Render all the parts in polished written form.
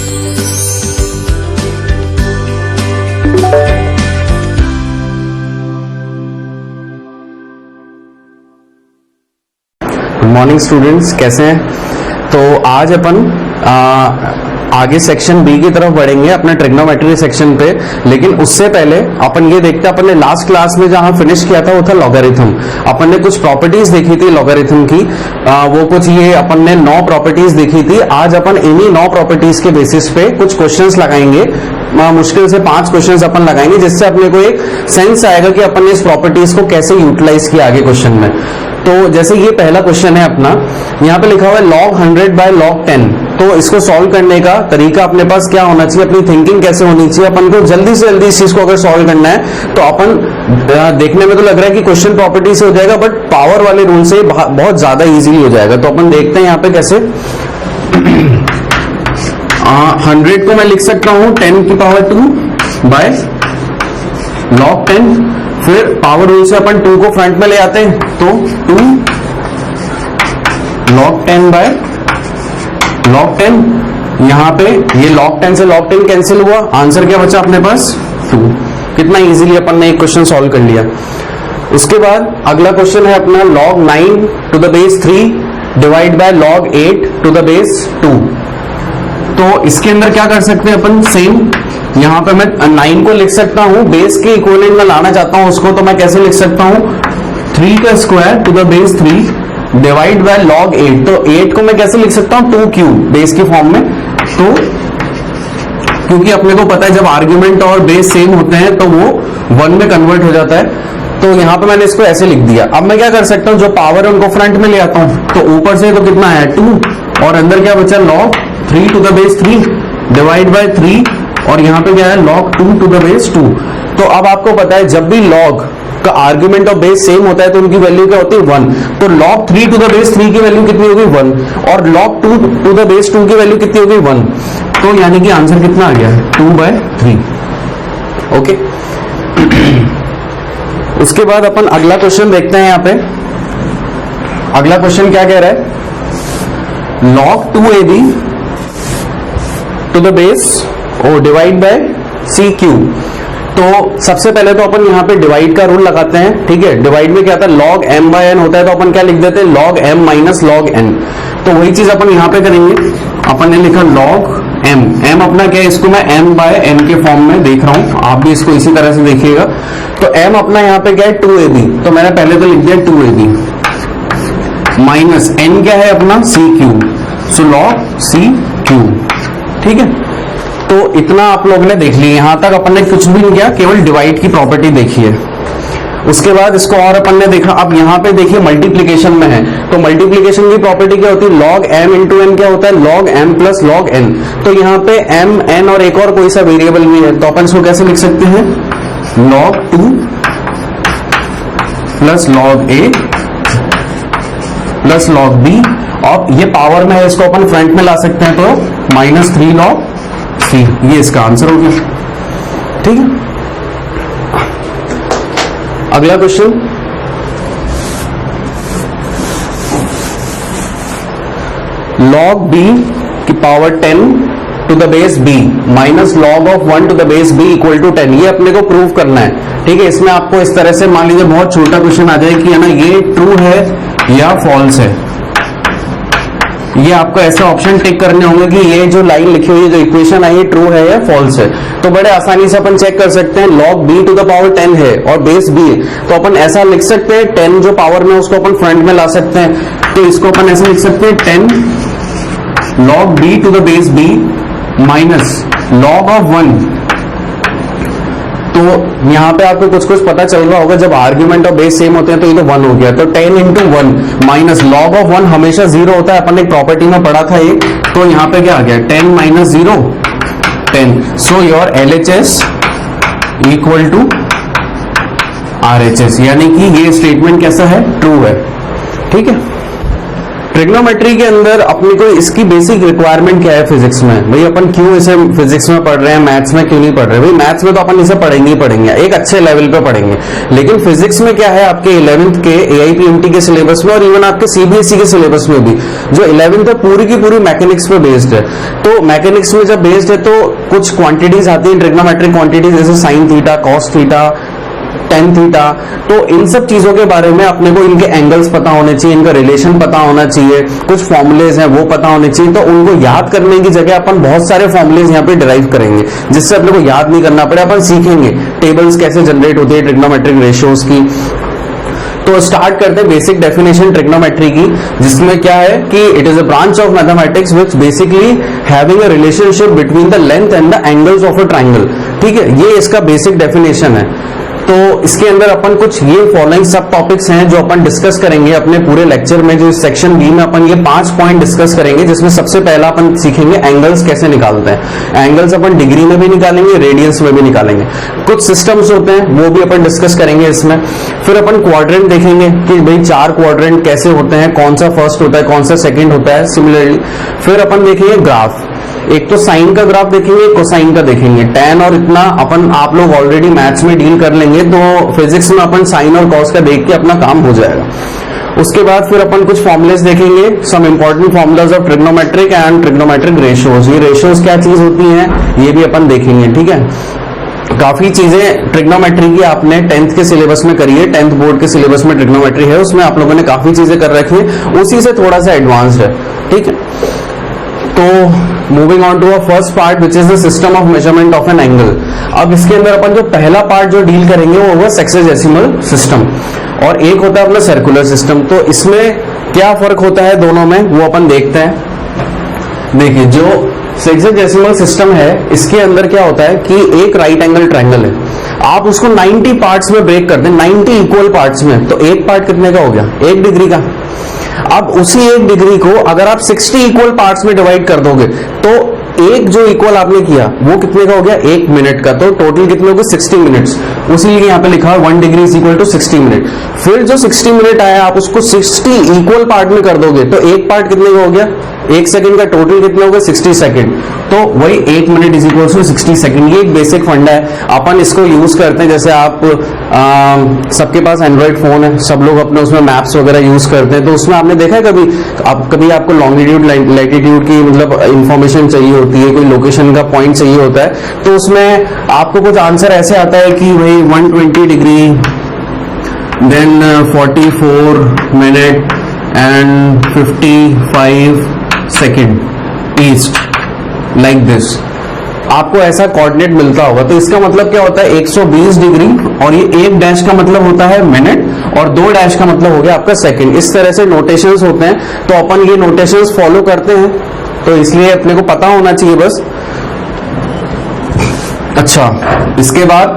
Good morning students, कैसे हैं? तो आज अपन आगे सेक्शन बी की तरफ बढ़ेंगे अपने ट्रिग्नोमेट्री सेक्शन पे, लेकिन उससे पहले अपन ये देखते हैं, अपन ने लास्ट क्लास में जहां फिनिश किया था वो था लॉगरिथम। अपन ने कुछ प्रॉपर्टीज देखी थी लॉगरिथम की, वो कुछ ये अपन ने 9 प्रॉपर्टीज देखी थी। आज अपन इन्हीं 9 प्रॉपर्टीज के बेसिस पे कुछ क्वेश्चंस लगाएंगे, मुश्किल से 5 क्वेश्चंस अपन लगाएंगे, जिससे अपने को एक सेंस आएगा कि अपन ने इस प्रॉपर्टीज को कैसे यूटिलाइज किया आगे क्वेश्चन में। तो जैसे ये पहला क्वेश्चन है अपना, यहाँ पे लिखा हुआ है log 100 by log 10। तो इसको सॉल्व करने का तरीका अपने पास क्या होना चाहिए, अपनी थिंकिंग कैसे होनी चाहिए, अपन को जल्दी से जल्दी इस चीज को अगर सॉल्व करना है तो अपन देखने में तो लग रहा है कि क्वेश्चन प्रॉपर्टी से हो जाएगा, बट पावर वाले रूल से बहुत ज्यादा इजीली हो जाएगा। तो अपन देखते हैं यहाँ पे कैसे। 100 को मैं लिख सकता हूं 10 की पावर 2 बाय log 10, फिर पावर रूल से अपन 2 को फ्रंट में ले आते हैं, तो 2 log 10 बाय log 10। यहां पे ये log 10 से log 10 कैंसिल हुआ, आंसर क्या बचा अपने पास 2। कितना इजीली अपन ने एक क्वेश्चन सॉल्व कर लिया। उसके बाद अगला क्वेश्चन है अपना log 9 to the base 3 divide by log 8 to the base 2। तो इसके अंदर क्या कर सकते हैं अपन, सेम यहां पे मैं 9 को लिख सकता हूं, बेस के इक्विवेलेंट में लाना चाहता हूं उसको, तो मैं कैसे लिख सकता हूं 3 का square to the base 3 divide by log 8। तो 8 को मैं कैसे लिख सकता हूं 2 क्यूब बेस की फॉर्म में। तो क्योंकि अपने को पता है जब आर्ग्यूमेंट और बेस सेम होते हैं तो वो 1 में कन्वर्ट हो जाता है, तो यहां पे मैंने इसको ऐसे लिख दिया। अब मैं क्या कर सकता हूं, जो पावर है उनको फ्रंट में ले आता हूं, तो ऊपर से तो कितना है 2 और अंदर क्या बचा log 3 to the base 3 divide by 3, और यहां पे क्या है log 2 टू द बेस 2। तो अब आपको पता है जब भी log का आर्ग्यूमेंट और बेस सेम होता है तो उनकी वैल्यू क्या होती है 1। तो log 3 टू द बेस 3 की वैल्यू कितनी होगी 1, और log 2 टू द बेस 2 की वैल्यू कितनी होगी 1। तो यानी कि आंसर कितना आ गया 2/3। ओके। उसके बाद अपन अगला क्वेश्चन देखते हैं। यहाँ पे अगला क्वेश्चन क्या कह रहा है, log 2ab to the base divide by C cube. तो सबसे पहले तो अपन यहाँ पे डिवाइड का रूल लगाते हैं, ठीक है। डिवाइड में क्या आता है log m बाय n होता है, तो अपन क्या लिख देते हैं log m minus log n। तो वही चीज अपन यहाँ पे करेंगे। अपन ने लिखा log m, m अपना क्या है, इसको मैं m बाय n के फॉर्म में देख रहा हूं, आप भी इसको इसी तरह से देखिएगा। तो m अपना यहाँ पे क्या है 2ab, तो मैंने पहले तो लिख दिया 2ab माइनस n क्या है अपना c क्यूब, सो log c क्यूब, ठीक है। तो इतना आप लोग ने देख लिया, यहां तक अपन ने कुछ भी नहीं किया, केवल डिवाइड की प्रॉपर्टी देखी है। उसके बाद इसको और अपन ने देखा। अब यहां पे देखिए मल्टीप्लीकेशन में है, तो मल्टीप्लीकेशन की प्रॉपर्टी क्या होती है, log m इंटू n क्या होता है log m plus log n। तो यहाँ पे m n और एक और कोई सा वेरिएबल भी है, तो अपन इसको कैसे लिख सकते हैं log 2 plus log a plus log b, और ये पावर में है, इसको अपन फ्रंट में ला सकते हैं, तो -3 log c। ये इसका आंसर हो गया, ठीक है। अगला क्वेश्चन, log b की power 10 to the base b minus log of 1 to the base b equal to 10। ये अपने को प्रूव करना है, ठीक है। इसमें आपको इस तरह से मान लीजिए बहुत छोटा क्वेश्चन आ जाए कि है ना, ये ट्रू है या फॉल्स है। ये आपको ऐसे ऑप्शन टिक करने होंगे कि ये जो लाइन लिखी हुई है, जो इक्वेशन है, ये ट्रू है या फॉल्स है। तो बड़े आसानी से अपन चेक कर सकते हैं, log b to the power 10 है और बेस b है, तो अपन ऐसा लिख सकते हैं 10 जो पावर में उसको अपन फ्रंट में ला सकते हैं। तो इसको अपन ऐसे लिख सकते हैं 10 log b to the base b minus log of 1। तो यहाँ पे आपको कुछ कुछ पता चल रहा होगा, जब आर्ग्यूमेंट और बेस सेम होते हैं तो ये तो 1 हो गया, तो 10 इंटू 1 माइनस log ऑफ 1 हमेशा 0 होता है, अपन एक प्रॉपर्टी में पढ़ा था ये। तो यहाँ पे क्या आ गया 10 minus 0 10। So your LHS equal to RHS, यानी कि ये स्टेटमेंट कैसा है, ट्रू है, ठीक है। ट्रिग्नोमेट्री के अंदर अपने को इसकी बेसिक रिक्वायरमेंट क्या है फिजिक्स में, भाई अपन क्यों इसे फिजिक्स में पढ़ रहे हैं, मैथ्स में क्यों नहीं पढ़ रहे? भाई मैथ्स में तो अपन इसे पढ़ेंगे ही पढ़ेंगे, एक अच्छे लेवल पे पढ़ेंगे, लेकिन फिजिक्स में क्या है आपके 11th के AIPMT के सिलेबस में और इवन आपके CBSE के सिलेबस में भी जो 11th है पूरी की पूरी मैकेनिक्स पे बेस्ड है। तो मैकेनिक्स में जब बेस्ड है तो कुछ क्वांटिटीज आती है ट्रिग्नोमेट्रिक क्वांटिटीज, जैसे sign theta, cos theta, tan theta, तो इन सब चीजों के बारे में अपने को इनके एंगल्स पता होने चाहिए, इनका रिलेशन पता होना चाहिए, कुछ फॉर्मुलेज हैं वो पता होने चाहिए। तो उनको याद करने की जगह अपन बहुत सारे फॉर्मुलेज यहाँ पे डिराइव करेंगे जिससे अपने को याद नहीं करना पड़े, अपन सीखेंगे टेबल्स कैसे जनरेट होती है ट्रिग्नोमेट्रिक रेशियोज की। तो स्टार्ट करते हैं बेसिक डेफिनेशन ट्रिग्नोमेट्री की, जिसमें क्या है कि it is a branch of mathematics which basically having a relationship between the length and the angles of a triangle. ठीक है, ये इसका बेसिक डेफिनेशन है। तो इसके अंदर अपन कुछ ये फॉलोइंग सब टॉपिक्स हैं जो अपन डिस्कस करेंगे अपने पूरे लेक्चर में। जो सेक्शन बी में अपन ये 5 पॉइंट डिस्कस करेंगे, जिसमें सबसे पहला अपन सीखेंगे एंगल्स कैसे निकालते हैं। एंगल्स अपन डिग्री में भी निकालेंगे, रेडियंस में भी निकालेंगे। कुछ सिस्टम्स होते हैं वो भी अपन डिस्कस करेंगे इसमें। फिर अपन क्वाड्रेंट देखेंगे कि भाई 4 क्वाड्रेंट कैसे होते हैं, कौन सा फर्स्ट होता है, कौन सा सेकेंड होता है, सिमिलरली। फिर अपन देखेंगे ग्राफ, एक तो साइन का ग्राफ देखेंगे, कोसाइन का देखेंगे। टैन और इतना अपन आप लोग ऑलरेडी मैथ्स में डील कर लेंगे, तो फिजिक्स में अपन साइन और कॉस का देख के अपना काम हो जाएगा। उसके बाद फिर अपन कुछ फॉर्मुलेस देखेंगे, some important formulas of trigonometric and trigonometric ratios. ये रेशियोज क्या चीज होती हैं ये भी अपन देखेंगे। ठीक है, काफी चीजें ट्रिग्नोमेट्री की आपने 10th के सिलेबस में करी है, 10th बोर्ड के सिलेबस में ट्रिग्नोमेट्री है, उसमें आप लोगों ने काफी चीजें कर रखी है, उसी से थोड़ा सा एडवांस्ड है। ठीक है, तो moving on to a first part which is the system of measurement of an angle. अब इसके अंदर अपन जो पहला पार्ट जो डील करेंगे वो होगा सेक्सेजेसिमल सिस्टम, और एक होता है अपना सर्कुलर सिस्टम। तो इसमें क्या फर्क होता है दोनों में वो अपन देखते हैं। देखिए, जो सेक्सेजेसिमल सिस्टम है इसके अंदर क्या होता है कि एक राइट एंगल ट्रायंगल है, आप उसको 90 पार्ट्स में ब्रेक कर दें, 90 इक्वल पार्ट्स में, तो एक पार्ट कितने का हो गया? 1 डिग्री का। अब उसी 1 डिग्री को अगर आप 60 इक्वल पार्ट्स में डिवाइड कर दोगे तो एक जो इक्वल आपने किया वो कितने का हो गया? 1 मिनट का। तो टोटल कितने हो गए? 60 मिनट्स। उसी लिए यहाँ पे लिखा है 1 degree is equal to 60 minute. फिर जो 60 मिनट आया आप उसको 60 इक्वल पार्ट में कर दोगे तो एक पार्ट कितने का हो गया? 1 सेकंड का। टोटल कितने हो गए? 60 सेकंड। तो वही 1 minute is equal to 60 second. ये एक बेसिक फंडा है, अपन इसको यूज करते हैं। जैसे आप सबके पास एंड्रॉइड फोन है, सब लोग अपने उसमें मैप्स वगैरह यूज करते हैं, तो उसमें आपने देखा है कभी आपको लॉन्गिट्यूड लैटिट्यूड की मतलब इंफॉर्मेशन चाहिए होती है, कोई लोकेशन का पॉइंट चाहिए होता है, तो उसमें आपको कुछ आंसर ऐसे आता है कि भाई 120 degree then 44 minute and 55 second east, like this. आपको ऐसा कोऑर्डिनेट मिलता होगा। तो इसका मतलब क्या होता है? 120 डिग्री, और ये 1 डैश का मतलब होता है मिनट, और 2 डैश का मतलब हो गया आपका सेकंड। इस तरह से नोटेशंस होते हैं, तो अपन ये नोटेशंस फॉलो करते हैं, तो इसलिए अपने को पता होना चाहिए बस। अच्छा, इसके बाद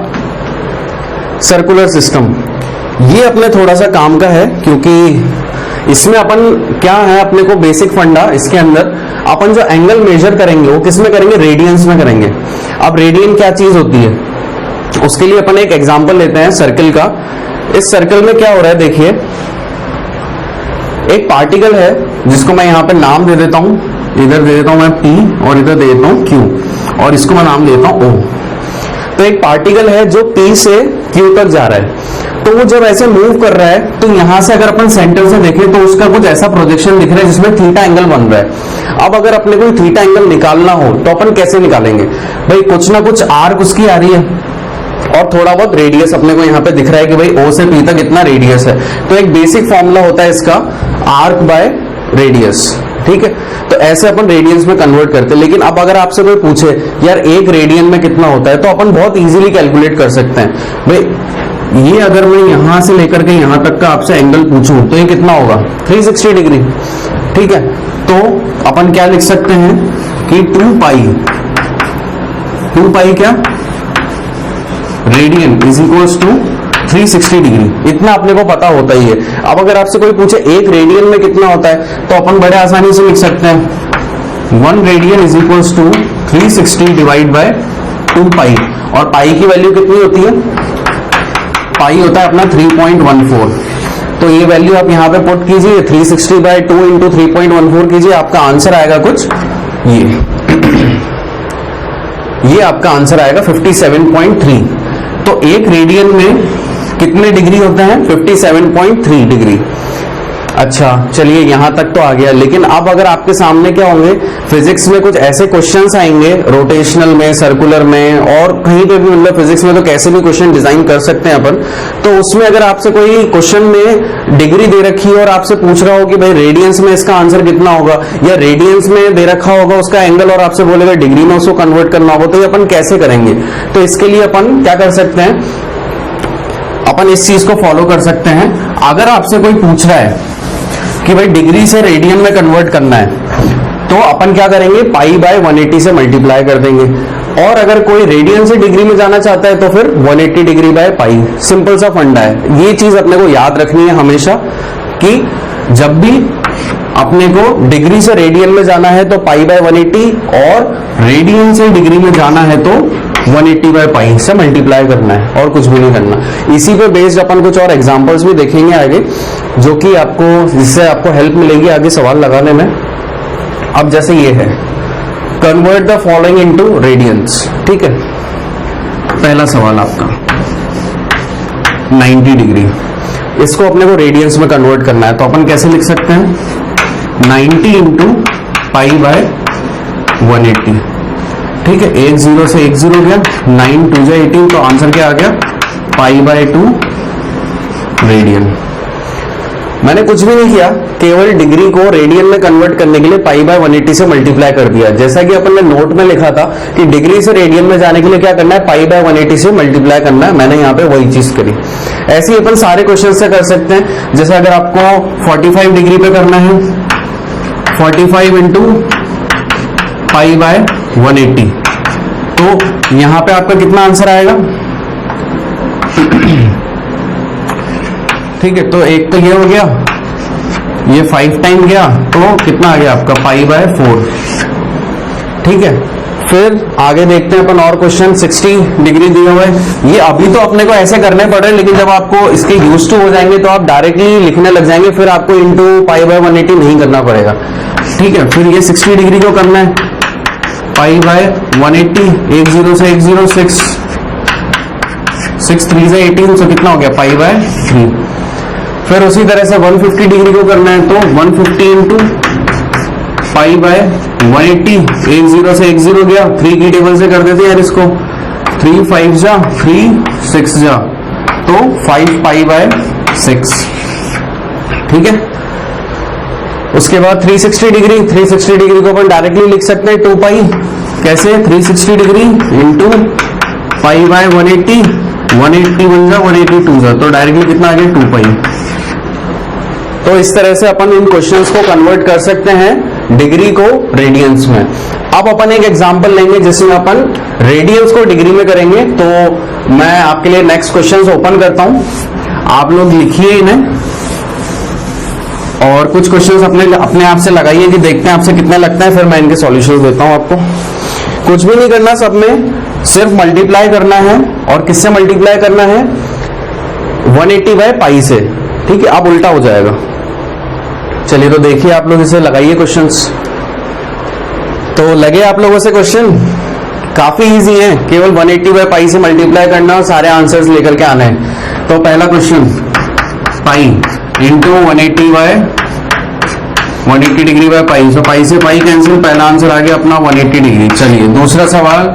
सर्कुलर सिस्टम, ये अपने थोड़ा सा काम का है, क्योंकि इसमें अपन क्या है, अपने को बेसिक फंडा इसके अंदर अपन जो एंगल मेजर करेंगे वो किस में करेंगे? रेडियंस में करेंगे। अब रेडियन क्या चीज होती है उसके लिए अपन एक एग्जांपल लेते हैं सर्कल का। इस सर्कल में क्या हो रहा है, देखिए एक पार्टिकल है जिसको मैं यहां पे नाम दे देता हूं, इधर दे देता हूं मैं P और इधर दे देता हूं Q, और इसको मैं नाम देता हूं O। तो एक पार्टिकल है जो P से Q तक जा रहा है, तो वो जब ऐसे मूव कर रहा है तो यहां से अगर अपन सेंटर से देखें तो उसका कुछ ऐसा प्रोजेक्शन दिख रहा है जिसमें थीटा एंगल बन रहा है। अब अगर अपने को थीटा एंगल निकालना हो तो अपन कैसे निकालेंगे? भाई कुछ ना कुछ आर्क उसकी आ रही है और थोड़ा बहुत रेडियस अपने को यहाँ पे दिख रहा है कि भाई O से P तक इतना रेडियस है, तो एक बेसिक फॉर्मूला होता है इसका आर्क बाय रेडियस। ठीक है, तो ऐसे अपन रेडियंस में कन्वर्ट करते हैं। लेकिन अब अगर आपसे कोई पूछे यार 1 रेडियन में कितना होता है, तो अपन बहुत इजीली कैलकुलेट कर सकते हैं। भाई ये अगर मैं यहां से लेकर के यहां तक का आपसे एंगल पूछूं तो ये कितना होगा? 360 डिग्री। ठीक है, तो अपन क्या लिख सकते हैं कि 2 पाई क्या radian is equals to 360 degree. इतना अपने को पता होता ही है। अब अगर आपसे कोई पूछे 1 रेडियन में कितना होता है, तो अपन बड़े आसानी से लिख सकते हैं 1 radian is equals to 360 divide by 2 pi. और पाई की वैल्यू कितनी होती है? पाई होता है अपना 3.14। तो ये वैल्यू आप यहाँ पे पुट कीजिए, 360/2 इंटू 3.14 कीजिए, आपका आंसर आएगा कुछ ये आपका आंसर आएगा 57.3। तो एक रेडियन में कितने डिग्री होते हैं? 57.3 डिग्री। अच्छा चलिए यहां तक तो आ गया, लेकिन अब अगर आपके सामने क्या होंगे, फिजिक्स में कुछ ऐसे क्वेश्चंस आएंगे, रोटेशनल में, सर्कुलर में, और कहीं पे भी, मतलब फिजिक्स में तो कैसे भी क्वेश्चन डिजाइन कर सकते हैं अपन। तो उसमें अगर आपसे कोई क्वेश्चन में डिग्री दे रखी है और आपसे पूछ रहा हो कि भाई रेडियंस में इसका आंसर कितना होगा, या रेडियंस में दे रखा होगा उसका एंगल और आपसे बोलेगा डिग्री में उसको कन्वर्ट करना होगा, तो ये अपन कैसे करेंगे? तो इसके लिए अपन क्या कर सकते हैं, अपन इस चीज को फॉलो कर सकते हैं। अगर आपसे कोई पूछ रहा है कि भाई डिग्री से रेडियन में कन्वर्ट करना है, तो अपन क्या करेंगे, π/180 से मल्टीप्लाई कर देंगे। और अगर कोई रेडियन से डिग्री में जाना चाहता है तो फिर 180 डिग्री बाय पाई। सिंपल सा फंडा है। ये चीज अपने को याद रखनी है हमेशा कि जब भी अपने को डिग्री से रेडियन में जाना है तो π/180, और रेडियन से डिग्री में जाना है तो 180/π से मल्टीप्लाई करना है, और कुछ भी नहीं करना। इसी पे बेस्ड अपन कुछ और एग्जांपल्स भी देखेंगे आगे, जो कि आपको, जिससे आपको हेल्प मिलेगी आगे सवाल लगाने में। अब जैसे ये है, convert the following into radiance, ठीक है। पहला सवाल आपका 90 डिग्री, इसको अपने को रेडियंस में कन्वर्ट करना है, तो अपन कैसे लिख सकते हैं, 90 इंटू π/180, ठीक है। 1 0 से 1 0 गया, 9 2 जा 18, तो आंसर क्या आ गया, π/2 रेडियन। मैंने कुछ भी नहीं किया, केवल डिग्री को रेडियन में कन्वर्ट करने के लिए π/180 से मल्टीप्लाई कर दिया। जैसा कि अपन ने नोट में लिखा था कि डिग्री से रेडियन में जाने के लिए क्या करना है, π/180 से मल्टीप्लाई करना है। मैंने यहाँ पे वही चीज करी। ऐसे ही अपन सारे क्वेश्चन से कर सकते हैं। जैसे अगर आपको 45 डिग्री पे करना है, 45 इंटू π/180, तो यहां पे आपका कितना आंसर आएगा, ठीक है। तो एक तो ये हो गया, ये 5 टाइम गया, तो कितना आ गया आपका π/4, ठीक है। फिर आगे देखते हैं अपन और क्वेश्चन। 60 डिग्री दिया हुआ है, ये अभी तो अपने को ऐसे करने पड़ रहे हैं, लेकिन जब आपको इसके यूज टू हो जाएंगे तो आप डायरेक्टली लिखने लग जाएंगे, फिर आपको इंटू π/180 नहीं करना पड़ेगा, ठीक है। फिर ये 60 डिग्री को करना है, π/180, 1 0 से 1 0, 6 3 से 18, तो कितना हो गया, π/3। फिर उसी तरह से 150 डिग्री को करना है, तो 150 इंटू π/180, 1 0 से 1 0 गया, 3 की टेबल से कर देते हैं यार इसको, 3 5 जा 3 6 जा, तो 5 π/6, ठीक है। उसके बाद 360 डिग्री, 360 डिग्री को अपन डायरेक्टली लिख सकते हैं 2 पाई। कैसे, 360 डिग्री इंटू π/180, 181 जा 182 जा, तो डायरेक्टली कितना आ गया, 2 पाई। तो इस तरह से अपन इन क्वेश्चंस को कन्वर्ट कर सकते हैं डिग्री को रेडियंस में। अब अपन एक एग्जांपल लेंगे जिसमें अपन रेडियंस को डिग्री में करेंगे। तो मैं आपके लिए नेक्स्ट क्वेश्चंस ओपन करता हूं, आप लोग लिखिए इन्हें, और कुछ क्वेश्चंस अपने आप से लगाइए कि देखते हैं आपसे कितने लगता है, फिर मैं इनके सॉल्यूशंस देता हूं आपको। कुछ भी नहीं करना, सब में सिर्फ मल्टीप्लाई करना है। और किससे मल्टीप्लाई करना है, 180/π से, ठीक है। अब उल्टा हो जाएगा। चलिए तो देखिए आप लोग इसे लगाइए क्वेश्चंस। तो लगे आप लोगों से क्वेश्चन, काफी इजी है, केवल 180/π से मल्टीप्लाई करना और सारे आंसर्स लेकर के आना है। तो पहला question, pi into 180 degree by pi, so pi से पाई कैंसिल, पहला आंसर आ गया अपना 180 डिग्री। चलिए दूसरा सवाल,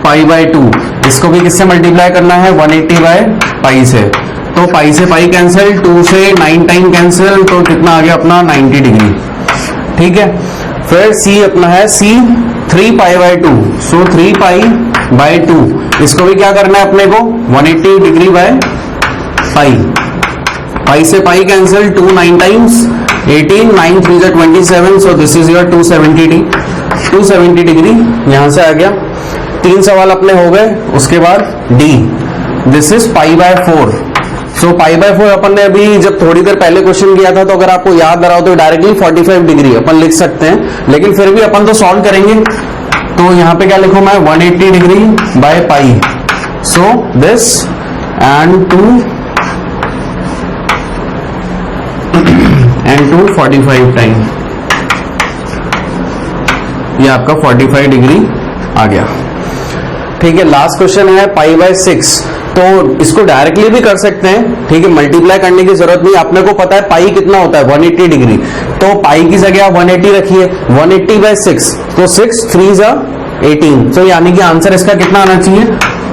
π/2, इसको भी किससे मल्टीप्लाई करना है, 180/π से, तो पाई से पाई कैंसिल, 2 से 9 टाइम कैंसिल, तो कितना आ गया अपना 90 डिग्री, ठीक है। फिर सी अपना है, सी 3π/2, सो 3π/2, इसको भी क्या करना है अपने को, 180 डिग्री बाय पाई, पाई से पाई कैंसिल, 2 9 टाइम्स 18, 9 3 जा 27, so this is your 270 degree, यहां से आ गया। 3 सवाल अपने हो गए। उसके बाद डी, दिस इज π/4, सो π/4 अपन ने अभी जब थोड़ी देर पहले क्वेश्चन किया था, तो अगर आपको याद आ रहा हो तो डायरेक्टली 45 डिग्री अपन लिख सकते हैं, लेकिन फिर भी अपन तो सॉल्व करेंगे। तो यहां पे क्या लिखूं मैं, 180 degree by pi, so this and 2 and 2 45 time, ये आपका 45 डिग्री आ गया। ठीक है, लास्ट क्वेश्चन है पाई बाय 6। तो इसको डायरेक्टली भी कर सकते हैं, ठीक है, मल्टीप्लाई करने की जरूरत नहीं। अपने को पता है पाई कितना होता है 180 डिग्री, तो पाई की जगह आप 180 रखिए, 180 बाय 6, तो 6 3 जा 18, तो यानी कि आंसर इसका कितना आना चाहिए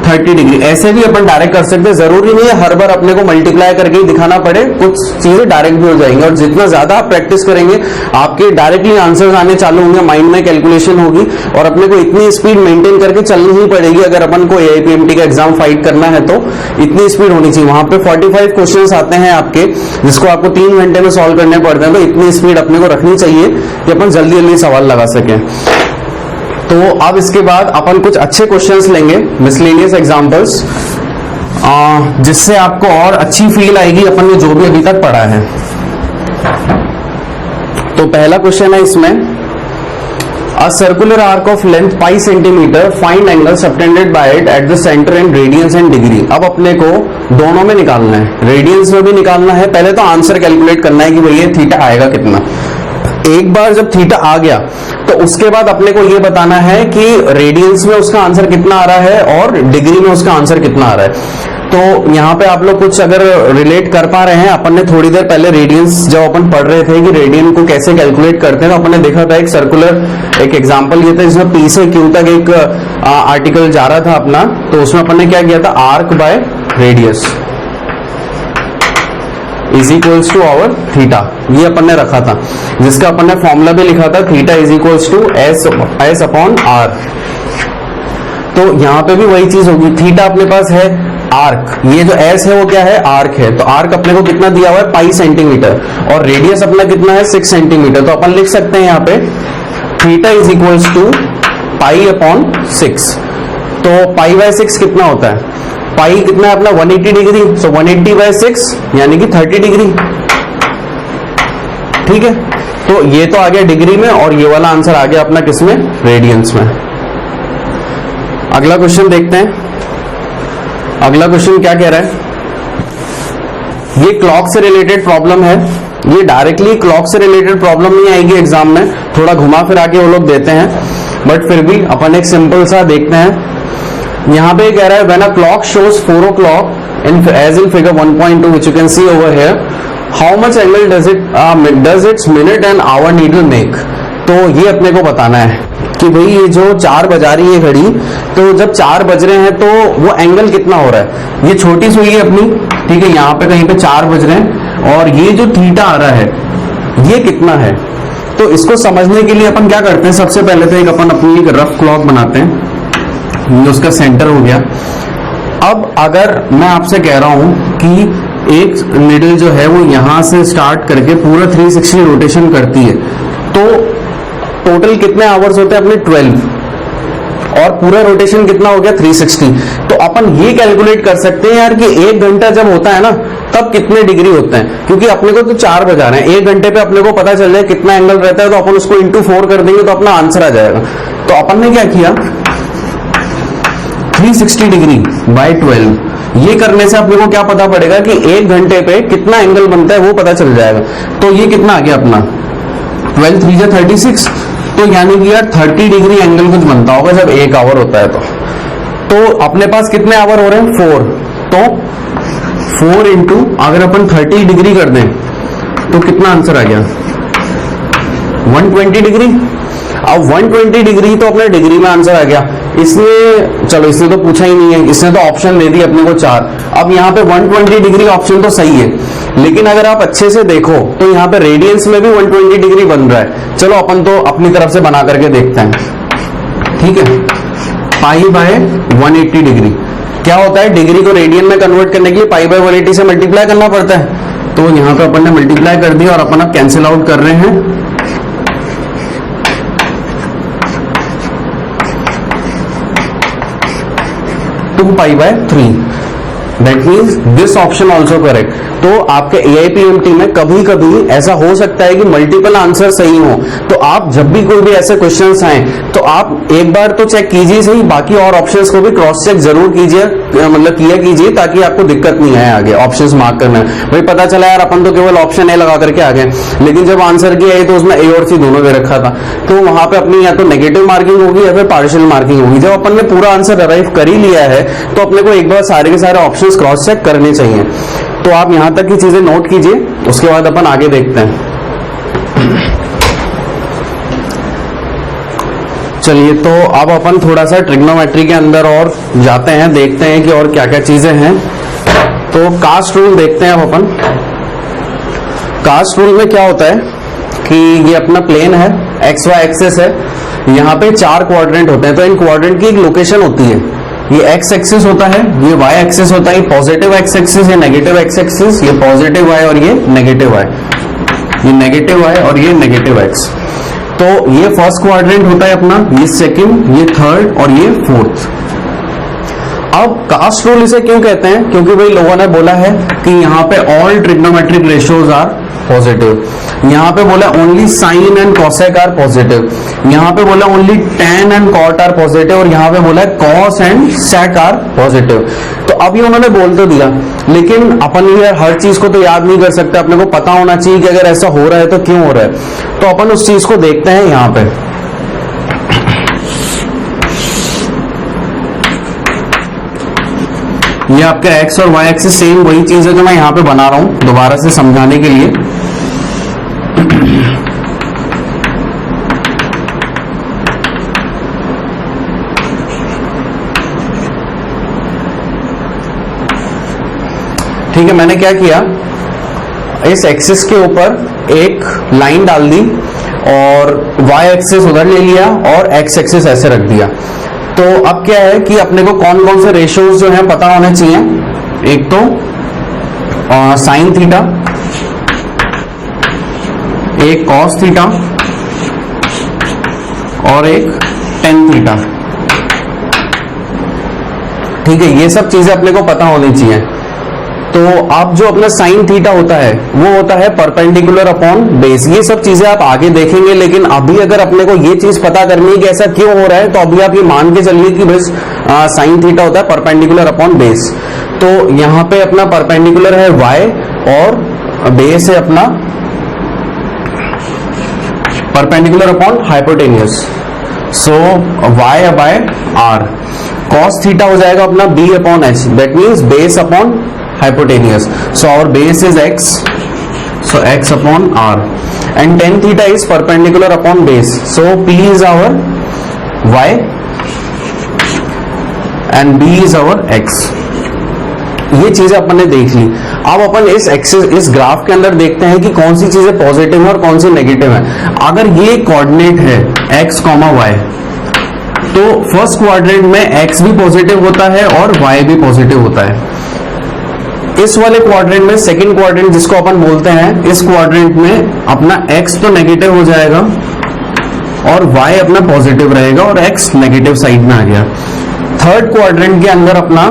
30 डिग्री। ऐसे भी अपन डायरेक्ट कर सकते हैं, जरूरी नहीं है हर बार अपने को मल्टीप्लाई करके ही दिखाना पड़े, कुछ चीजें डायरेक्ट भी हो जाएंगी। और जितना ज्यादा आप प्रैक्टिस करेंगे आपके डायरेक्टली आंसर्स आने चालू होंगे, माइंड में कैलकुलेशन होगी, और अपने को इतनी स्पीड मेंटेन करके चलनी ही पड़ेगी। अगर अपन को AIPMT का एग्जाम फाइट करना है तो इतनी स्पीड होनी चाहिए। वहां पे 45 क्वेश्चन आते हैं आपके, जिसको आपको 3 घंटे में सॉल्व करने पड़ते हैं, तो इतनी स्पीड अपने को रखनी चाहिए कि अपन जल्दी जल्दी सवाल लगा सकें। तो अब इसके बाद अपन कुछ अच्छे क्वेश्चंस लेंगे, मिसलेनियस एग्जांपल्स, जिससे आपको और अच्छी फील आएगी अपन ने जो भी अभी तक पढ़ा है। तो पहला क्वेश्चन है इसमें, a circular arc of length pi centimetre, find angle subtended bye it at the centre in radiance and degree. अब अपने को दोनों में निकालना है, रेडियंस में भी निकालना है। पहले तो आंसर कैलकुलेट करना है कि भैया थीटा आएगा कितना। एक बार जब थीटा आ गया तो उसके बाद अपने को यह बताना है कि रेडियंस में उसका आंसर कितना आ रहा है और डिग्री में उसका आंसर कितना आ रहा है। तो यहाँ पे आप लोग कुछ अगर रिलेट कर पा रहे हैं, अपन ने थोड़ी देर पहले रेडियंस जब अपन पढ़ रहे थे कि रेडियन को कैसे कैलकुलेट करते हैं, तो अपन ने देखा था एक सर्कुलर एक एग्जांपल ये था जिसमें P से Q तक एक आर्टिकल जा रहा था अपना, तो उसमें अपन ने क्या किया था, arc by radius is equals to our theta, ये अपन ने रखा था, जिसका अपन ने फॉर्मूला भी लिखा था, theta is equals to S upon R. तो यहां पे भी वही चीज होगी, थीटा अपने पास है आर्क, ये जो एस है वो क्या है, आर्क है, तो आर्क अपने को कितना दिया हुआ है पाई सेंटीमीटर, और रेडियस अपना कितना है 6 सेंटीमीटर। तो अपन लिख सकते हैं यहाँ पे theta is equals to pi upon 6। तो पाई बाय 6 कितना होता है, पाई कितना है अपना 180 डिग्री, सो 180 बाय 6 यानी कि 30 डिग्री। ठीक है, तो ये तो आ गया डिग्री में, और ये वाला आंसर आ गया अपना किसमें, रेडियंस में। अगला क्वेश्चन देखते हैं। अगला क्वेश्चन क्या कह रहा है, ये क्लॉक से रिलेटेड प्रॉब्लम है, ये डायरेक्टली क्लॉक से रिलेटेड प्रॉब्लम नहीं आएगी एग्जाम में, थोड़ा घुमा फिरा के वो लोग देते हैं, बट फिर भी अपन एक सिंपल सा देखते हैं। यहां पे कह रहा है when a clock shows 4 o'clock as in figure 1.2 which you can see over here, how much angle does its minute and hour needle make. तो ये अपने को बताना है कि भाई ये जो 4 बजा रही है घड़ी, तो जब 4 बज रहे हैं तो वो एंगल कितना हो रहा है। ये छोटी सुई है अपनी, ठीक है, यहाँ पे कहीं पे 4 बज रहे हैं, और ये जो थीटा आ रहा है ये कितना है। तो इसको समझने के लिए अपन क्या करते हैं, सबसे पहले तो एक अपन अपनी एक रफ क्लॉक बनाते हैं, ये उसका सेंटर हो गया। अब अगर मैं आपसे कह रहा हूं कि एक नीडल जो है वो यहां से स्टार्ट करके पूरा 360 रोटेशन करती है, तो टोटल कितने आवर्स होते हैं अपने 12, और पूरा रोटेशन कितना हो गया 360। तो अपन ये कैलकुलेट कर सकते हैं यार कि 1 घंटा जब होता है ना तब कितने डिग्री होते हैं, क्योंकि अपने को तो 4 बजा रहे हैं, 1 घंटे पे अपने को पता चल जाए कितना एंगल रहता है, तो अपन उसको इंटू 4 कर देंगे तो अपना आंसर आ जाएगा। तो अपन ने क्या किया, 360 डिग्री बाय 12, ये करने से अपने को क्या पता पड़ेगा कि 1 घंटे पे कितना एंगल बनता है वो पता चल जाएगा। तो ये कितना आ गया अपना 12 3 जा 36, तो यानी कि यार 30 डिग्री एंगल कुछ बनता होगा जब 1 आवर होता है। तो अपने पास कितने आवर हो रहे हैं 4, तो 4 इंटू अगर अपन 30 डिग्री कर दें तो कितना आंसर आ गया 120 डिग्री। अब 120 डिग्री तो अपने डिग्री में आंसर आ गया। इसने चलो इसने तो पूछा ही नहीं है, इसने तो ऑप्शन दे दी अपने को 4। अब यहाँ पे 120 डिग्री ऑप्शन तो सही है, लेकिन अगर आप अच्छे से देखो तो यहाँ पे रेडियंस में भी 120 डिग्री बन रहा है। चलो अपन तो अपनी तरफ से बना करके देखते हैं, ठीक है। पाई बाय 180 डिग्री क्या होता है, डिग्री को रेडियन में कन्वर्ट करने के लिए पाई बाय 180 से मल्टीप्लाई करना पड़ता है। तो यहाँ पे अपन ने मल्टीप्लाई कर दिया और अपन अब कैंसिल आउट कर रहे हैं। 2 pi by 3, that means this option also correct। तो आपके AIPMT में कभी कभी ऐसा हो सकता है कि मल्टीपल आंसर सही हो, तो आप जब भी कोई भी ऐसे क्वेश्चंस आए तो आप एक बार तो चेक कीजिए सही, बाकी और ऑप्शंस को भी क्रॉस चेक जरूर कीजिए, मतलब किया कीजिए, ताकि आपको दिक्कत नहीं आए आगे ऑप्शंस मार्क करने में। भाई पता चला यार अपन तो केवल ऑप्शन ए लगा करके आ गए, लेकिन जब आंसर की आई तो उसमें ए और सी दोनों दे रखा था, तो वहां पे अपनी या तो नेगेटिव मार्किंग होगी या फिर पार्शियल मार्किंग होगी। जब अपन ने पूरा आंसर अराइव कर ही लिया है तो अपने को एक बार सारे के सारे ऑप्शंस क्रॉस चेक करने चाहिए। तो आप यहां तक की चीजें नोट कीजिए, उसके बाद अपन आगे देखते हैं। चलिए, तो अब अपन थोड़ा सा ट्रिग्नोमेट्री के अंदर और जाते हैं, देखते हैं कि और क्या क्या चीजें हैं। तो कास्ट रूल देखते हैं अब अपन। कास्ट रूल में क्या होता है कि ये अपना प्लेन है, एक्स वाई एक्सिस है, यहाँ पे 4 क्वाड्रेंट होते हैं, तो इन क्वाड्रेंट की एक लोकेशन होती है। ये एक्स एक्सिस होता है, ये वाई एक्सिस होता है, ये पॉजिटिव एक्स एक्सिस, ये नेगेटिव एक्स एक्सिस, ये पॉजिटिव वाई और ये नेगेटिव वाई, ये नेगेटिव वाई और ये नेगेटिव एक्स। तो ये फर्स्ट क्वाड्रेंट होता है अपना, ये सेकंड, ये थर्ड और ये फोर्थ। अब कास्ट रूल इसे क्यों कहते हैं? क्योंकि भाई लोगों ने बोला है कि यहाँ पे all trigonometric ratios are positive, यहाँ पे बोला only sine and cosec are positive, यहाँ पे बोला only tan and cot are positive, और यहाँ पे बोला cos and sec are positive. तो अब ये उन्होंने बोल तो दिया, लेकिन अपन ये हर चीज को तो याद नहीं कर सकते, अपने को पता होना चाहिए कि अगर ऐसा हो रहा है तो क्यों हो रहा है। तो अपन उस चीज को देखते हैं यहाँ पे। ये आपका एक्स और वाई एक्सिस सेम वही चीज है जो मैं यहां पे बना रहा हूं दोबारा से समझाने के लिए। ठीक है, मैंने क्या किया, इस एक्सिस के ऊपर एक लाइन डाल दी और वाई एक्सिस उधर ले लिया और एक्स एक्सिस ऐसे रख दिया। तो अब क्या है कि अपने को कौन कौन से रेशियोज जो है पता होने चाहिए। एक तो साइन थीटा, एक कॉस थीटा और एक टेन थीटा। ठीक है, ये सब चीजें अपने को पता होनी चाहिए। तो अब जो अपना साइन थीटा होता है वो होता है परपेंडिकुलर अपॉन बेस। ये सब चीजें आप आगे देखेंगे, लेकिन अभी अगर अपने को ये चीज पता करनी है कि ऐसा क्यों हो रहा है, तो अभी आप ये मान के चलिए कि बस साइन थीटा होता है परपेंडिकुलर अपॉन बेस। तो यहां पे अपना परपेंडिकुलर है y और बेस है अपना perpendicular upon hypotenuse, so y by r। Cos theta हो जाएगा अपना b upon h, that means base upon hypotenuse, so our base is x, so x upon r, and tan theta is perpendicular upon base, so p is our y and b is our x। ये चीजें अपन ने देख ली। अब अपन इस axis, इस graph के अंदर देखते हैं कि कौन सी चीजें पॉजिटिव है और कौन सी नेगेटिव है। अगर ये कोऑर्डिनेट है x, y, तो फर्स्ट क्वाड्रेंट में x भी पॉजिटिव होता है और y भी पॉजिटिव होता है। इस वाले क्वाड्रेंट में, सेकंड क्वाड्रेंट जिसको अपन बोलते हैं, इस क्वाड्रेंट में अपना x तो नेगेटिव हो जाएगा और y अपना पॉजिटिव रहेगा और x नेगेटिव साइड में आ गया। थर्ड क्वाड्रेंट के अंदर अपना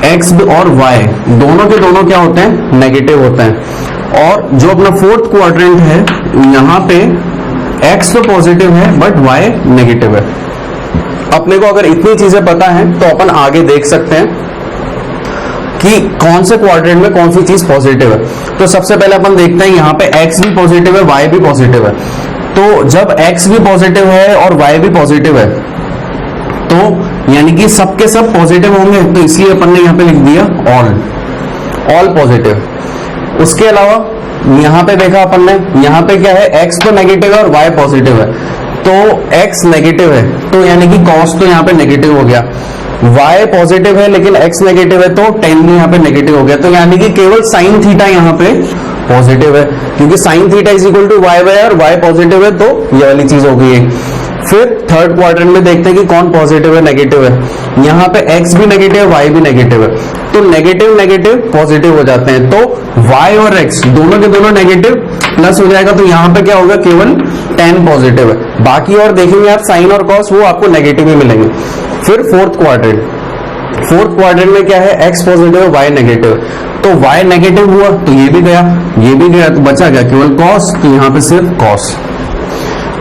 x और y दोनों के दोनों क्या होते हैं, नेगेटिव होते हैं। और जो अपना फोर्थ क्वाड्रेंट है, यहां पे x तो पॉजिटिव है बट y नेगेटिव है। अपने को अगर इतनी चीजें पता है तो अपन आगे देख सकते हैं कि कौन से क्वाड्रेंट में कौन सी चीज पॉजिटिव है। तो सबसे पहले अपन देखते हैं, यहाँ पे x भी पॉजिटिव है, y भी पॉजिटिव है। तो जब x भी पॉजिटिव है और y भी पॉजिटिव है, तो यानी कि सबके सब पॉजिटिव होंगे, तो इसलिए अपन ने यहाँ पे लिख दिया ऑल पॉजिटिव। उसके अलावा यहाँ पे देखा अपन ने, यहाँ पे क्या है, x तो नेगेटिव है और y पॉजिटिव है, तो x नेगेटिव है, तो यानी कि cos तो यहाँ पे नेगेटिव हो गया। y पॉजिटिव है लेकिन x नेगेटिव है, तो tan भी यहाँ पे नेगेटिव हो गया। तो यानी कि केवल साइन थीटा यहाँ पे पॉजिटिव है, क्योंकि sine theta is equal to y by r, y positive है तो ये वाली चीज हो गई है। फिर थर्ड क्वाड्रेंट में देखते हैं कि कौन पॉजिटिव है, नेगेटिव है। यहाँ पे x भी नेगेटिव है, y भी नेगेटिव है, तो नेगेटिव नेगेटिव पॉजिटिव हो जाते हैं। तो y और x दोनों के दोनों नेगेटिव प्लस हो जाएगा, तो यहाँ पे क्या होगा, केवल tan पॉजिटिव है। बाकी और देखेंगे आप साइन और कॉस, वो आपको नेगेटिव ही मिलेंगे। फिर फोर्थ क्वाड्रेंट, फोर्थ क्वाड्रेंट में क्या है, x पॉजिटिव y नेगेटिव, तो y नेगेटिव हुआ तो ये भी गया, ये भी गया, तो बचा क्या, केवल cos, तो यहाँ पे सिर्फ cos।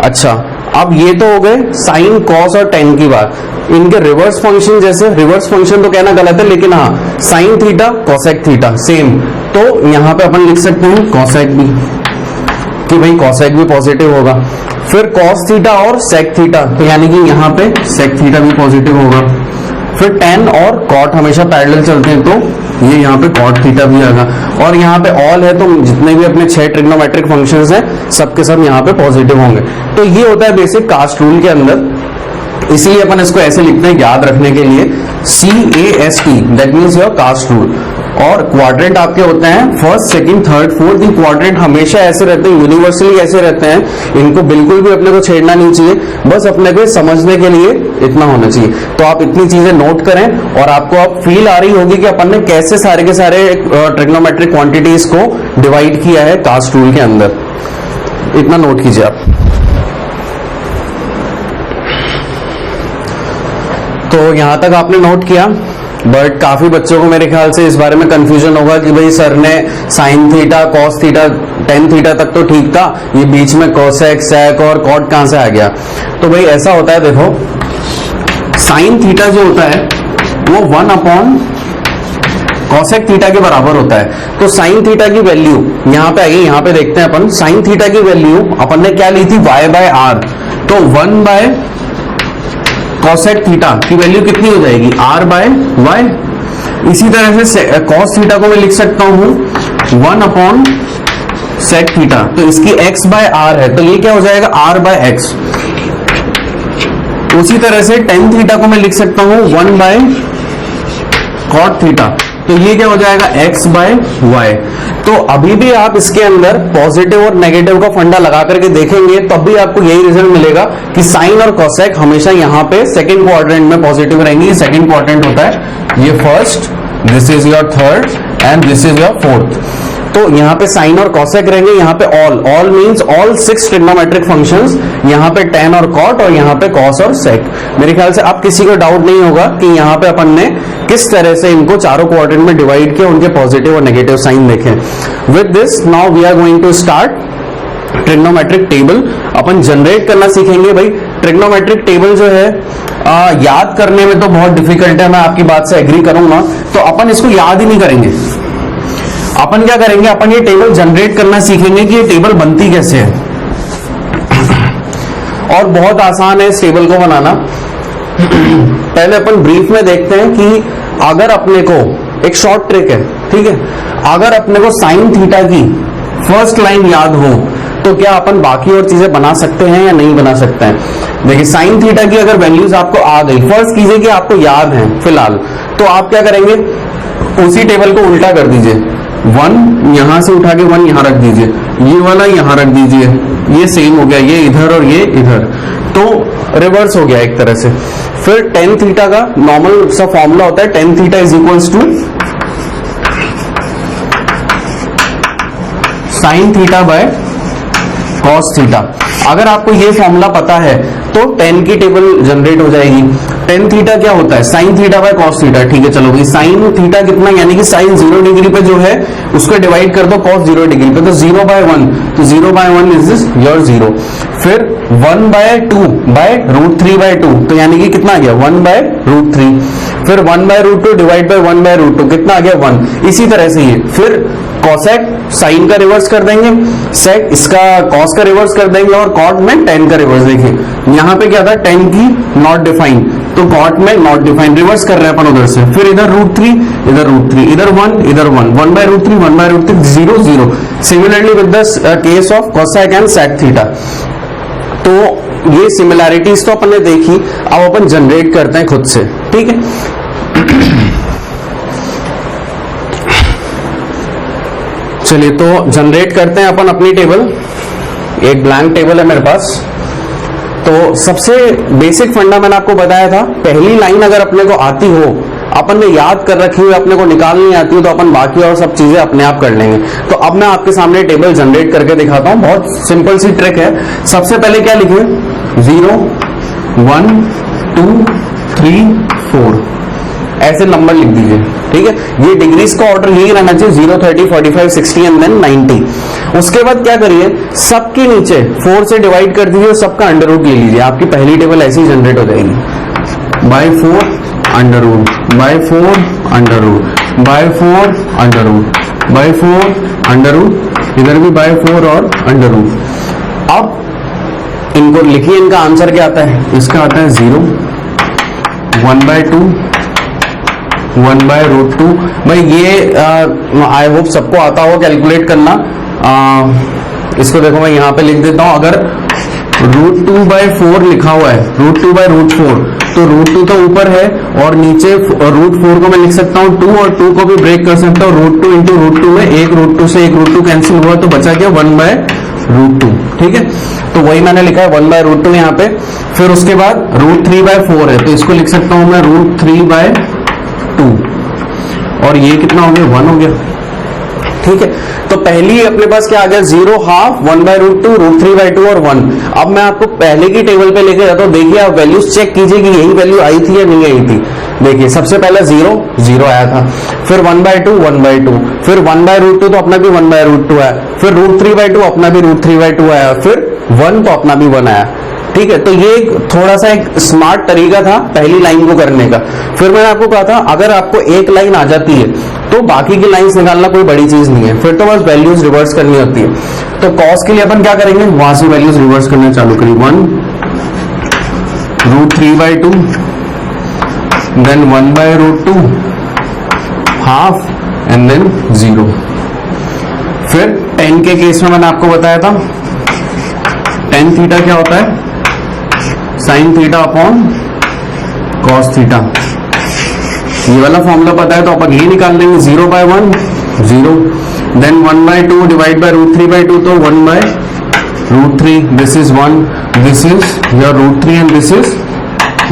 अच्छा, अब ये तो हो गए साइन, कॉस और टेन की बात। इनके रिवर्स फंक्शन, जैसे रिवर्स फंक्शन तो कहना गलत है, लेकिन हाँ sine theta cosec theta same, तो यहाँ पे अपन लिख सकते हैं कोसेक भी, कि भाई कोसेक भी पॉजिटिव होगा। फिर कॉस थीटा और सेक थीटा, तो यानी कि यहाँ पे सेक थीटा भी पॉजिटिव होगा। फिर टेन और कॉट हमेशा पैरेलल चलते हैं, तो ये यहाँ पे कॉट थीटा भी आएगा। और यहाँ पे ऑल है, तो जितने भी अपने 6 ट्रिग्नोमेट्रिक फंक्शंस हैं सबके सब यहाँ पे पॉजिटिव होंगे। तो ये होता है बेसिक कास्ट रूल के अंदर, इसीलिए अपन इसको ऐसे लिखते हैं याद रखने के लिए, CAST, that means your cast rule. और क्वाड्रेंट आपके होते हैं फर्स्ट, सेकंड, थर्ड, फोर्थ। ये क्वाड्रेंट हमेशा ऐसे रहते हैं, यूनिवर्सली ऐसे रहते हैं, इनको बिल्कुल भी अपने को छेड़ना नहीं चाहिए, बस अपने को समझने के लिए इतना होना चाहिए। तो आप इतनी चीजें नोट करें और आपको अब फील आ रही होगी कि अपन ने कैसे सारे के सारे ट्रिग्नोमेट्रिक क्वांटिटीज को डिवाइड किया है कास्ट रूल के अंदर। इतना नोट कीजिए आप। तो यहां तक आपने नोट किया, बट काफी बच्चों को मेरे ख्याल से इस बारे में कंफ्यूजन होगा कि भाई सर ने sign theta, cos theta, tan theta तक तो ठीक था, ये बीच में कोसेक, सेक और कॉट कहां से आ गया। तो भाई ऐसा होता है, देखो साइन थीटा जो होता है वो 1 अपॉन कॉसेक थीटा के बराबर होता है। तो साइन थीटा की वैल्यू यहां पे आइए, यहां पे देखते हैं अपन। साइन थीटा की वैल्यू अपन ने क्या ली थी, y/r, तो 1 कॉसेक थीटा की वैल्यू कितनी हो जाएगी, r/y। इसी तरह से कॉस थीटा को मैं लिख सकता हूं 1 अपॉन सेक थीटा, तो इसकी x/r है, तो ये क्या हो जाएगा, r/x। उसी तरह से टेन थीटा को मैं लिख सकता हूं 1/कॉट थीटा, तो ये क्या हो जाएगा, x/y। तो अभी भी आप इसके अंदर पॉजिटिव और नेगेटिव का फंडा लगा करके देखेंगे, तब भी आपको यही रिजल्ट मिलेगा कि साइन और कोसेक हमेशा यहाँ पे सेकंड क्वाड्रेंट में पॉजिटिव रहेंगे। ये सेकंड क्वाड्रेंट होता है, ये first, this is your third and this is your fourth. तो यहाँ पे साइन और कोसेक रहेंगे, यहाँ पे all means all 6 trigonometric functions, यहाँ पे टेन और कॉट और यहाँ पे कॉस और सेक। मेरे ख्याल से आप किसी को डाउट नहीं होगा कि यहाँ पे अपन ने किस तरह से इनको चारों क्वाड्रेंट में डिवाइड किया, उनके पॉजिटिव और नेगेटिव साइन देखें। With this now we are going to start trigonometric table. अपन जनरेट करना सीखेंगे। भाई ट्रिग्नोमेट्रिक टेबल जो है याद करने में तो बहुत डिफिकल्ट है, मैं आपकी बात से एग्री करूंगा। तो अपन इसको याद ही नहीं करेंगे, अपन क्या करेंगे, अपन ये टेबल जनरेट करना सीखेंगे कि ये टेबल बनती कैसे है। और बहुत आसान है इस टेबल को बनाना। पहले अपन ब्रीफ में देखते हैं कि अगर अपने को एक शॉर्ट ट्रिक है, ठीक है, अगर अपने को साइन थीटा की फर्स्ट लाइन याद हो तो क्या अपन बाकी और चीजें बना सकते हैं या नहीं बना सकते हैं। देखिए साइन थीटा की अगर वैल्यूज आपको आ गई, फर्स्ट कीजिए कि आपको याद है फिलहाल, तो आप क्या करेंगे, उसी टेबल को उल्टा कर दीजिए। 1 यहां से उठा के 1 यहां रख दीजिए, ये वाला यहां रख दीजिए, ये सेम हो गया, ये इधर और ये इधर, तो रिवर्स हो गया एक तरह से। फिर टेन थीटा का नॉर्मल सा फॉर्मूला होता है, tan theta is equals to sine theta by cos theta. अगर आपको ये फॉर्मूला पता है तो टेन की टेबल जनरेट हो जाएगी। टेन थीटा क्या होता है, sign theta by cos theta. ठीक है, चलो भाई साइन थीटा कितना, यानी कि साइन 0 डिग्री पे जो है उसको डिवाइड कर दो कॉस 0 डिग्री पे, तो 0/1, तो 0/1 इज योर 0। फिर 1/2 बाय √3/2, तो यानी कि कितना आ गया 1/√3। फिर 1/√2 डिवाइड बाय 1/√2, कितना आ गया 1। इसी तरह से ये फिर कॉसेक साइन का रिवर्स कर देंगे, सेक इसका कॉस का रिवर्स कर देंगे, और कॉट में टेन का रिवर्स। देखिए यहाँ पे क्या था, टेन की नॉट डिफाइंड, तो कॉट में नॉट डिफाइंड, रिवर्स कर रहे हैं अपन उधर से। फिर इधर √3, इधर √3, इधर 1, इधर 1, 1/√3, 1/√3, 0, 0। Similarly with the case of cosec and sec theta. तो ये सिमिलैरिटीज तो अपन ने देखी, अब अपन जनरेट करते हैं खुद से, ठीक है। चलिए तो जनरेट करते हैं अपन अपनी टेबल। एक ब्लैंक टेबल है मेरे पास। तो सबसे बेसिक फंडा मैंने आपको बताया था, पहली लाइन अगर अपने को आती हो, अपन ने याद कर रखी हो, अपने को निकालनी आती हो, तो अपन बाकी और सब चीजें अपने आप कर लेंगे। तो अब मैं आपके सामने टेबल जनरेट करके दिखाता हूं। बहुत सिंपल सी ट्रिक है। सबसे पहले क्या लिखें, 0, 1, 2, 3, 4 ऐसे नंबर लिख दीजिए, ठीक है। ये डिग्रीज का ऑर्डर यही रहना चाहिए, 0, 30, 45, 60 एंड देन 90। उसके बाद क्या करिए, सबके नीचे 4 से डिवाइड कर दीजिए, सबका अंडर रूट ले लीजिए, आपकी पहली टेबल ऐसी जनरेट हो जाएगी। By 4 under root, by 4 under root, by 4 under root, by 4 under root, इधर भी बाय 4 और अंडर रूट। अब इनको लिखिए, इनका आंसर क्या आता है, इसका आता है 0, 1/2, 1/√2। भाई ये आई होप सबको आता होगा कैलकुलेट करना। इसको देखो मैं यहाँ पे लिख देता हूं, अगर √2/4 लिखा हुआ है, √2/√4, तो √2 तो ऊपर है और नीचे √4 को मैं लिख सकता हूँ 2 और 2 को भी ब्रेक कर सकता हूँ। √2 इंटू √2 में एक √2 से एक √2 कैंसिल हुआ तो बचा क्या, 1/√2, ठीक है। तो वही मैंने लिखा है 1/√2 यहाँ पे। फिर उसके बाद √3/4 है, तो इसको लिख सकता हूं मैं √3/2, और ये कितना हो गया, 1 हो गया, ठीक है। तो पहली अपने पास क्या आ गया, 0, हाफ, 1/√2, √3/2 और 1। अब मैं आपको पहले की टेबल पे लेके जाता हूं, देखिए आप वैल्यूज चेक कीजिए कि यही वैल्यू आई थी या नहीं आई थी। देखिए सबसे पहले 0 आया था, फिर 1/2 1/2, फिर 1/√2 तो अपना भी 1/√2 आया, फिर √3/2 अपना भी √3/2 आया, फिर 1 तो अपना भी 1 आया, ठीक है। तो ये थोड़ा सा एक स्मार्ट तरीका था पहली लाइन को करने का। फिर मैंने आपको कहा था अगर आपको एक लाइन आ जाती है तो बाकी की लाइंस निकालना कोई बड़ी चीज नहीं है, फिर तो बस वैल्यूज रिवर्स करनी होती है। तो कॉस के लिए अपन क्या करेंगे, वहां से वैल्यूज रिवर्स करना चालू करिए, 1 √3/2, देन 1/√2, हाफ एंड देन 0। फिर 10 के केस में मैंने आपको बताया था tan थीटा क्या होता है, sin theta upon cos theta. ये वाला फॉर्मूला पता है तो अपन ये निकाल लेंगे, 0/1 0, देन 1/2 डिवाइड बाय √3/2, तो 1/√3, this is 1, this is your √3 and this is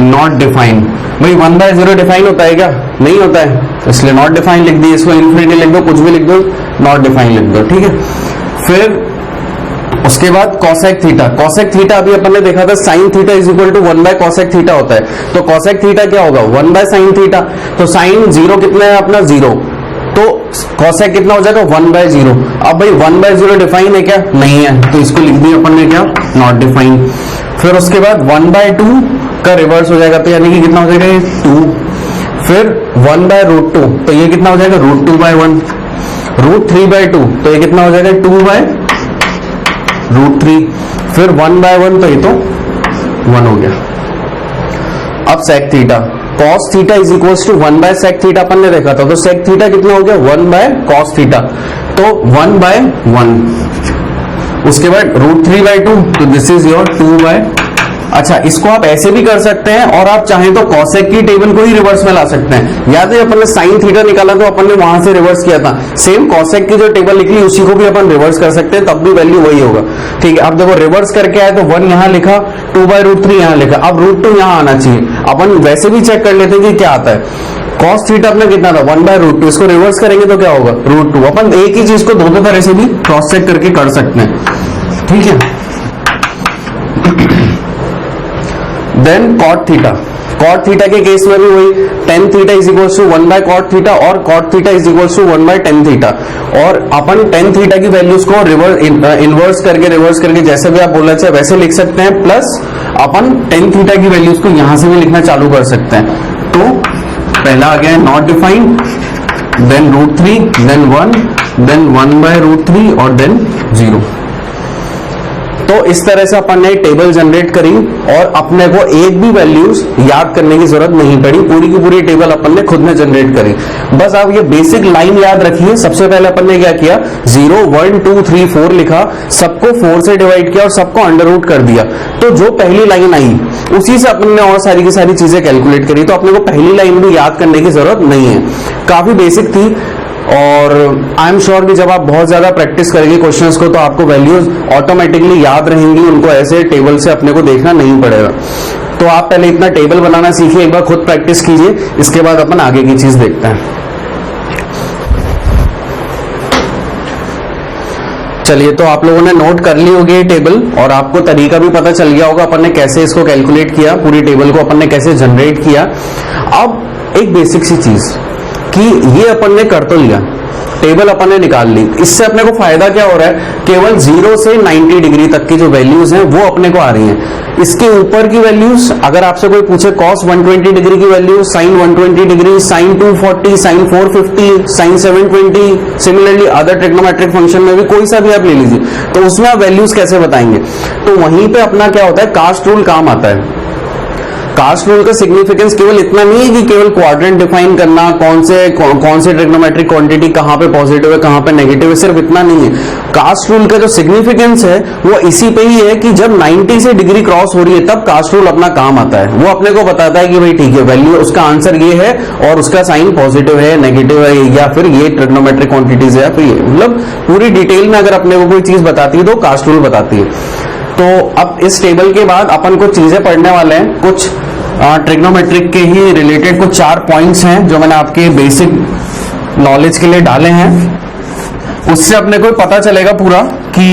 not defined. भाई 1/0 डिफाइन होता है क्या, नहीं होता है, इसलिए नॉट डिफाइन लिख दिए, इसको इन्फिनिटी लिख दो, कुछ भी लिख दो, नॉट डिफाइन लिख दो, ठीक है। फिर उसके बाद cosec थीटा, cosec थीटा अभी अपन ने देखा था sin theta is equal to 1/cosec theta होता है, तो cosec थीटा क्या होगा, 1/sin थीटा। तो sin 0 कितना है अपना, 0, तो cosec कितना हो जाएगा, 1/0। अब भाई 1/0 डिफाइन है क्या, नहीं है, तो इसको लिख दिया अपन ने क्या, नॉट डिफाइन। फिर उसके बाद 1/2 का रिवर्स हो जाएगा, तो यानी कि कितना हो जाएगा, 2। फिर 1/√2, तो ये कितना हो जाएगा, √2/1, √3/2, तो ये कितना हो जाएगा, 2/√3। फिर 1/1, तो ये तो 1 हो गया। अब sec theta, cos theta is equal to 1/sec theta अपन ने देखा था, तो sec थीटा कितना हो गया, 1/cos थीटा, तो 1/1। उसके बाद √3/2, तो दिस इज योर 2/। अच्छा, इसको आप ऐसे भी कर सकते हैं और आप चाहें तो cosec की टेबल को ही रिवर्स में ला सकते हैं। याद है अपन ने sin थीटा निकाला तो अपन ने वहां से रिवर्स किया था, सेम cosec की जो टेबल निकली उसी को भी अपन रिवर्स कर सकते हैं, तब भी वैल्यू वही होगा, ठीक है। अब देखो रिवर्स करके आए तो 1 यहाँ लिखा, 2/√3 यहाँ लिखा, अब √2 यहाँ आना चाहिए। अपन वैसे भी चेक कर लेते हैं कि क्या आता है। cos थीटा अपना कितना था, 1/√2, इसको रिवर्स करेंगे तो क्या होगा, √2। अपन एक ही चीज को दो तरह से भी क्रॉस चेक करके कर सकते हैं, ठीक है। Then cot theta, cot theta के केस में भी वही tan theta is equal to 1/cot theta और cot theta is equal to 1/tan theta. और अपन tan थीटा की वैल्यूज को इनवर्स करके रिवर्स करके जैसे भी आप बोलना चाहे वैसे लिख सकते हैं, प्लस अपन tan थीटा की वैल्यूज को यहां से भी लिखना चालू कर सकते हैं। तो पहला आ गया है not defined, then √3, then 1, then 1/√3 और देन 0। तो इस तरह से अपन ने टेबल जनरेट करी और अपने को एक भी वैल्यूज याद करने की जरूरत नहीं पड़ी, पूरी की पूरी टेबल अपन ने खुद में जनरेट करी। बस आप ये बेसिक लाइन याद रखिए। सबसे पहले अपन ने क्या किया, 0, 1, 2, 3, 4 लिखा, सबको 4 से डिवाइड किया और सबको अंडर रूट कर दिया। तो जो पहली लाइन आई उसी से अपन ने और सारी की सारी चीजें कैलकुलेट करी। तो अपने को पहली लाइन भी याद करने की जरूरत नहीं है, काफी बेसिक थी। और आई एम श्योर कि जब आप बहुत ज्यादा प्रैक्टिस करेंगे क्वेश्चंस को तो आपको वैल्यूज ऑटोमेटिकली याद रहेंगी, उनको ऐसे टेबल से अपने को देखना नहीं पड़ेगा। तो आप पहले इतना टेबल बनाना सीखिए, एक बार खुद प्रैक्टिस कीजिए, इसके बाद अपन आगे की चीज देखते हैं। चलिए, तो आप लोगों ने नोट कर ली होगी ये टेबल और आपको तरीका भी पता चल गया होगा अपन ने कैसे इसको कैलकुलेट किया, पूरी टेबल को अपन ने कैसे जनरेट किया। अब एक बेसिक सी चीज कि ये अपन ने कर तो लिया, टेबल अपन ने निकाल ली, इससे अपने को फायदा क्या हो रहा है, केवल 0 से 90 डिग्री तक की जो वैल्यूज हैं वो अपने को आ रही हैं। इसके ऊपर की वैल्यूज अगर आपसे कोई पूछे cos 120 डिग्री की value, sin 120 degree, sin 240, sin 450, sin 720, similarly other trigonometric function में भी कोई सा भी आप ले लीजिए, तो उसमें आप वैल्यूज कैसे बताएंगे, तो वहीं पे अपना क्या होता है, कास्ट रूल काम आता है। कास्ट रूल का सिग्निफिकेंस केवल इतना नहीं है कि केवल क्वाड्रेंट डिफाइन करना, कौन से ट्रिग्नोमेट्रिक क्वांटिटी कहां पे पॉजिटिव है कहां पे नेगेटिव है, सिर्फ इतना नहीं है। कास्ट रूल का जो सिग्निफिकेंस है वो इसी पे ही है कि जब 90 से डिग्री क्रॉस हो रही है तब कास्ट रूल अपना काम आता है। वो अपने को बताता है कि भाई ठीक है, वैल्यू उसका आंसर ये है और उसका साइन पॉजिटिव है, नेगेटिव है, या फिर ये ट्रिग्नोमेट्रिक क्वांटिटीज है, फिर ये मतलब पूरी डिटेल में अगर अपने को कोई चीज बताती है तो कास्ट रूल बताती है। तो अब इस टेबल के बाद अपन कुछ चीजें पढ़ने वाले हैं, कुछ ट्रिग्नोमेट्रिक के ही रिलेटेड कुछ 4 पॉइंट्स हैं जो मैंने आपके बेसिक नॉलेज के लिए डाले हैं। उससे अपने को पता चलेगा पूरा कि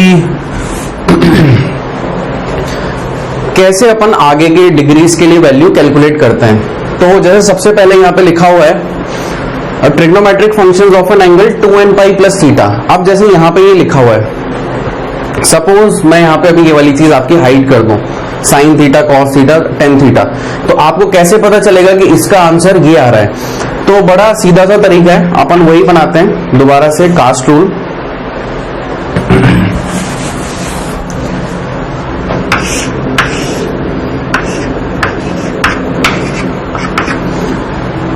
कैसे अपन आगे के डिग्रीज के लिए वैल्यू कैलकुलेट करते हैं। तो जैसे सबसे पहले यहां पे लिखा हुआ है trigonometric functions of an angle 2n pi plus theta. अब जैसे यहां पे ये लिखा हुआ है, सपोज मैं यहां पे अभी ये वाली चीज आपकी हाइड कर दूं, sign theta, cos theta, tan theta, तो आपको कैसे पता चलेगा कि इसका आंसर ये आ रहा है? तो बड़ा सीधा सा तरीका है, अपन वही बनाते हैं दोबारा से, कास्ट रूल।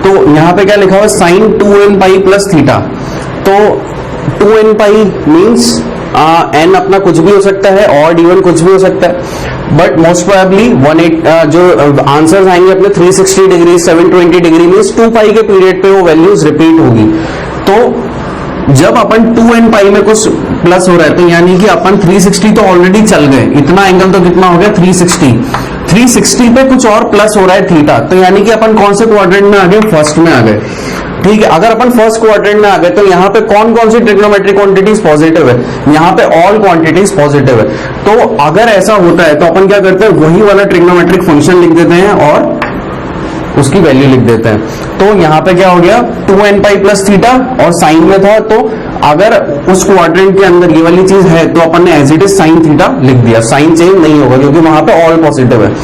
तो यहां पे क्या लिखा हुआ है, sign 2n pi plus theta. तो 2n पाई मीन्स एन अपना कुछ भी हो सकता है, ऑड इवन कुछ भी हो सकता है, बट मोस्ट प्रोबेबली 18 जो आंसर्स आएंगे अपने 360 डिग्री, 720 डिग्री मीन्स 2 पाई के पीरियड पे वो वैल्यूज रिपीट होगी। तो जब अपन 2n पाई में कुछ प्लस हो रहा है तो यानी कि अपन 360 तो ऑलरेडी चल गए, इतना एंगल तो कितना हो गया 360 पे कुछ और प्लस हो रहा है थीटा, तो यानी कि अपन कौन से क्वाड्रेंट में आ गए, फर्स्ट में आ गए। ठीक है, अगर अपन फर्स्ट क्वाड्रेंट में आ गए तो यहाँ पे कौन कौन सी ट्रिग्नोमेट्रिक क्वांटिटीज पॉजिटिव है, यहाँ पे ऑल क्वांटिटीज पॉजिटिव है। तो अगर ऐसा होता है तो अपन क्या करते हैं, वही वाला ट्रिग्नोमेट्रिक फंक्शन लिख देते हैं और उसकी वैल्यू लिख देते हैं। तो यहाँ पे क्या हो गया, 2n पाई प्लस थीटा और साइन में था, तो अगर उस क्वाड्रेंट के अंदर ये वाली चीज है तो अपन ने as it is sine theta लिख दिया, साइन चेंज नहीं होगा क्योंकि वहां पे ऑल पॉजिटिव है।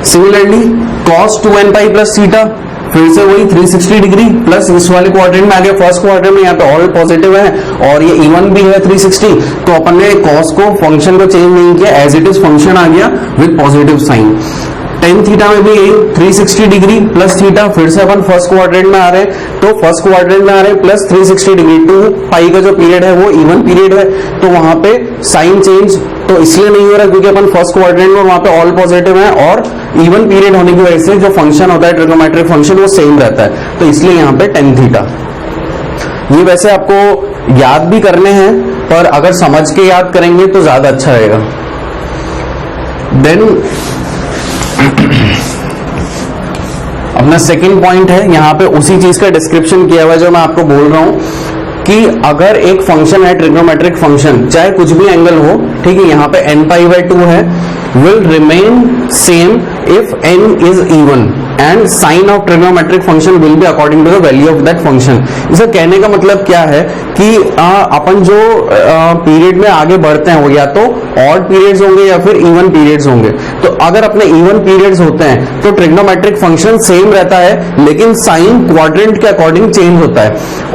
Similarly cos 2n pi plus theta, फिर से वही 360 डिग्री प्लस इस वाले क्वाड्रेंट में आ गया, फर्स्ट क्वाड्रेंट में यहाँ पे ऑल पॉजिटिव है और ये इवन भी है 360, तो अपन ने cos को फंक्शन को चेंज नहीं किया, एज इट इज फंक्शन आ गया with positive sign. Tan theta में भी यही 360 डिग्री प्लस थीटा, फिर से अपन फर्स्ट क्वाड्रेंट में आ रहे हैं, तो फर्स्ट क्वाड्रेंट में आ रहे हैं प्लस 360 डिग्री, 2 पाई का जो पीरियड है वो इवन पीरियड है, तो वहां पे साइन चेंज तो इसलिए नहीं हो रहा क्योंकि अपन फर्स्ट क्वाड्रेंट में वहां पे ऑल पॉजिटिव है और इवन पीरियड होने की वजह से जो फंक्शन होता है ट्रिग्नोमेट्रिक फंक्शन वो सेम रहता है, तो इसलिए यहाँ पे टेन थीटा। ये वैसे आपको याद भी करने हैं, पर अगर समझ के याद करेंगे तो ज्यादा अच्छा रहेगा। देन अपना सेकंड पॉइंट है, यहां पे उसी चीज का डिस्क्रिप्शन किया हुआ है जो मैं आपको बोल रहा हूं कि अगर एक फंक्शन है ट्रिग्नोमेट्रिक फंक्शन, चाहे कुछ भी एंगल हो, ठीक है, यहाँ पे n पाई बाय 2 है, will remain same if n is even and sign of trigonometric function will be according to the value of that function। इसे कहने का मतलब क्या है कि अपन जो पीरियड में आगे बढ़ते हैं वो या तो ऑड पीरियड्स होंगे या फिर इवन पीरियड्स होंगे। तो अगर अपने इवन पीरियड्स होते हैं तो ट्रिग्नोमेट्रिक फंक्शन सेम रहता है लेकिन साइन क्वाड्रेंट के अकॉर्डिंग चेंज होता है,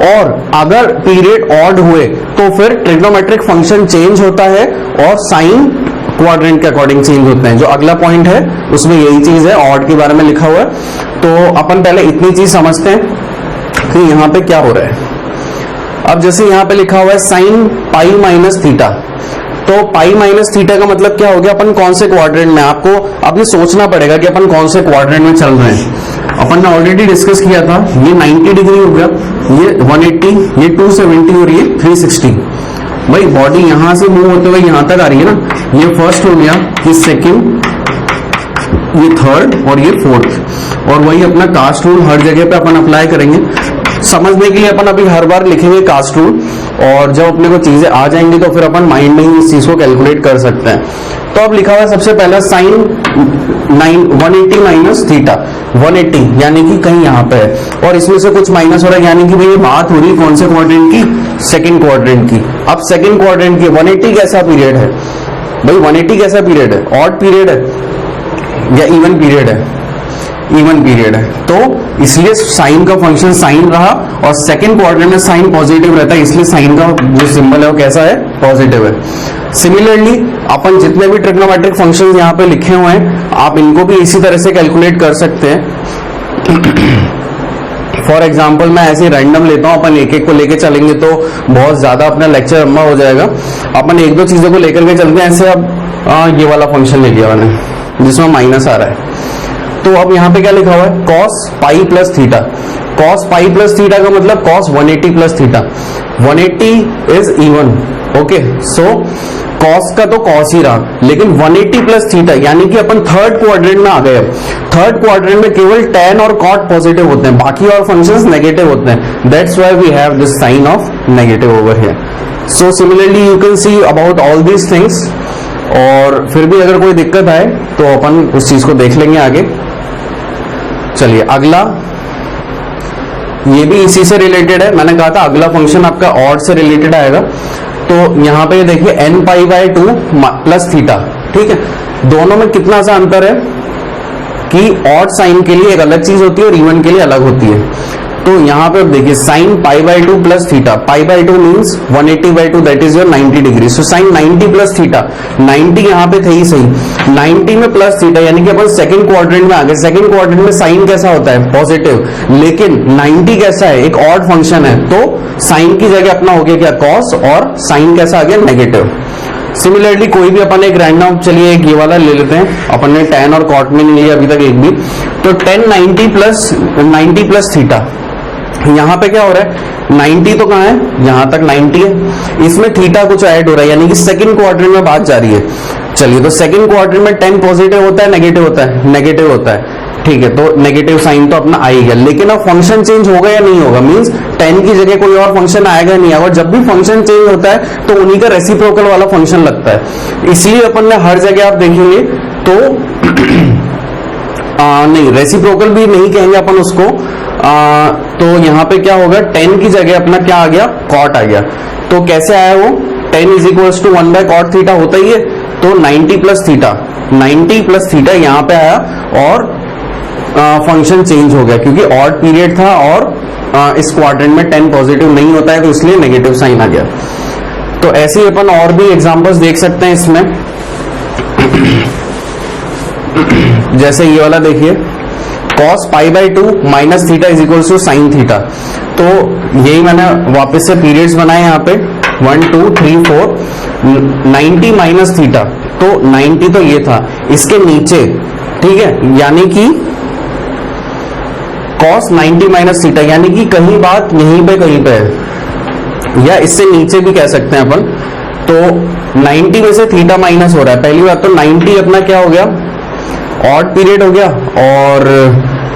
और अगर पीरियड ऑड हुए तो फिर ट्रिग्नोमेट्रिक फंक्शन चेंज होता है और साइन क्वाड्रेंट के अकॉर्डिंग चेंज होते हैं। जो अगला पॉइंट है उसमें यही चीज है, ऑड के बारे में लिखा हुआ है। तो अपन पहले इतनी चीज समझते हैं कि यहाँ पे क्या हो रहा है। अब जैसे यहाँ पे लिखा हुआ है साइन पाई माइनस थीटा, तो पाई माइनस थीटा का मतलब क्या हो गया, अपन कौन से क्वाड्रेंट में, आपको अपने सोचना पड़ेगा कि अपन कौन से क्वाड्रेंट में चल रहे हैं। अपन ने ऑलरेडी डिस्कस किया था, ये 90 डिग्री हो गया, ये 180, ये 270 और ये 360। भाई बॉडी यहां से मूव होते हुए यहां तक आ रही है ना, ये फर्स्ट हो गया, ये सेकंड, ये थर्ड और ये फोर्थ, और वही अपना कास्ट रूल हर जगह पे अपन अप्लाई करेंगे। समझने के लिए अपन अभी हर बार लिखेंगे कास्ट रूल, और जब अपने को चीजें आ जाएंगी तो फिर अपन माइंड में ही इस चीज को कैलकुलेट कर सकते हैं। तो अब लिखा हुआ है सबसे पहला साइन 180 माइनस थीटा, 180 यानी कि कहीं यहाँ पे है, और इसमें से कुछ माइनस हो रहा है, यानी कि भाई ये बात हो रही कौन से क्वाड्रेंट की, सेकंड क्वाड्रेंट की। अब सेकंड क्वाड्रेंट की 180 कैसा पीरियड है भाई, 180 कैसा पीरियड है, ऑड पीरियड है या इवन पीरियड है, इवन पीरियड है। तो इसलिए साइन का फंक्शन साइन रहा, और सेकंड क्वाड्रेंट में साइन पॉजिटिव रहता है, इसलिए साइन का जो सिंबल है वो कैसा है, पॉजिटिव है। सिमिलरली अपन जितने भी ट्रिग्नोमेट्रिक फंक्शंस यहाँ पे लिखे हुए हैं, आप इनको भी इसी तरह से कैलकुलेट कर सकते हैं। फॉर एग्जाम्पल मैं ऐसे रैंडम लेता हूं, अपन एक एक को लेके चलेंगे तो बहुत ज्यादा अपना लेक्चर लंबा हो जाएगा। अपन एक दो चीजों को लेकर के चलते हैं। ऐसे अब ये वाला फंक्शन ले लिया मैंने जिसमें माइनस आ रहा है, तो अब यहाँ पे क्या लिखा हुआ है, cos पाई प्लस थीटा। cos पाई प्लस थीटा का मतलब cos 180 plus theta, 180 is even, okay. So cos का तो cos ही रहा, लेकिन 180 प्लस थीटा यानी कि अपन थर्ड क्वाड्रेंट में आ गए। थर्ड क्वाड्रेंट में केवल tan और cot पॉजिटिव होते हैं, बाकी और फंक्शंस नेगेटिव होते हैं। That's why we have this sign of negative over here. So similarly you can see about all these things, और फिर भी अगर कोई दिक्कत आए तो अपन उस चीज को देख लेंगे आगे। चलिए अगला, ये भी इसी से रिलेटेड है। मैंने कहा था अगला फंक्शन आपका ऑड से रिलेटेड आएगा। तो यहां पे देखिए n pi by 2 plus theta, ठीक है। दोनों में कितना सा अंतर है कि ऑड साइन के लिए एक अलग चीज होती है और इवन के लिए अलग होती है। तो यहां पे देखिए sine pi by 2 plus theta, pi by 2 means 180 by 2 that is your 90 degree. So sine 90 plus theta, 90 यहां पे थे ही सही, 90 में प्लस थीटा यानी कि अपन सेकंड क्वाड्रेंट में आ गए। सेकंड क्वाड्रेंट में साइन कैसा होता है, पॉजिटिव, लेकिन 90 कैसा है, एक ऑड फंक्शन है, तो साइन की जगह अपना हो गया क्या, कॉस, और साइन कैसा आ गया, नेगेटिव। सिमिलरली कोई भी अपन एक रैंडम, चलिए एक ये वाला ले लेते हैं, अपन ने tan और cot में नहीं लिया अभी तक एक भी। तो tan 90 प्लस थीटा, यहां पे क्या हो रहा है, 90 तो कहां है, यहां तक 90 है, इसमें थीटा कुछ ऐड हो रहा है, यानी कि सेकंड क्वाड्रेंट में बात जा रही है। चलिए तो सेकंड क्वाड्रेंट में tan पॉजिटिव होता है, नेगेटिव होता है, नेगेटिव होता है, ठीक है। तो नेगेटिव साइन तो अपना आ ही गया, लेकिन अब फंक्शन चेंज होगा या नहीं होगा, मींस tan की जगह कोई और फंक्शन आएगा नहीं आएगा। जब भी फंक्शन चेंज होता है तो उन्हीं का रेसिप्रोकल वाला फंक्शन लगता है, इसलिए अपन ने हर जगह आप देखेंगे तो नहीं, रेसिप्रोकल भी नहीं कहेंगे अपन उसको। तो यहाँ पे क्या होगा, tan की जगह अपना क्या आ गया, cot आ गया। तो कैसे आया वो, tan is equal to 1 by cot theta होता ही है, तो 90 प्लस थीटा, 90 प्लस थीटा यहाँ पे आया, और फंक्शन चेंज हो गया क्योंकि ऑड पीरियड था, और इस क्वाड्रेंट में tan पॉजिटिव नहीं होता है, तो इसलिए नेगेटिव साइन आ गया। तो ऐसे ही अपन और भी एग्जांपल्स देख सकते हैं इसमें। जैसे ये वाला देखिए, cos pi by 2 minus theta is equal to sine theta. तो यही मैंने वापस से पीरियड्स बनाए यहाँ पे 1 2 3 4, 90 माइनस थीटा, तो 90 तो ये था, इसके नीचे, ठीक है, यानी कि cos 90 माइनस थीटा, यानी कि कहीं बात यहीं पे कहीं पे है, या इससे नीचे भी कह सकते हैं अपन। तो 90 में से थीटा माइनस हो रहा है, पहली बात तो 90 अपना क्या हो गया, ऑड पीरियड हो गया, और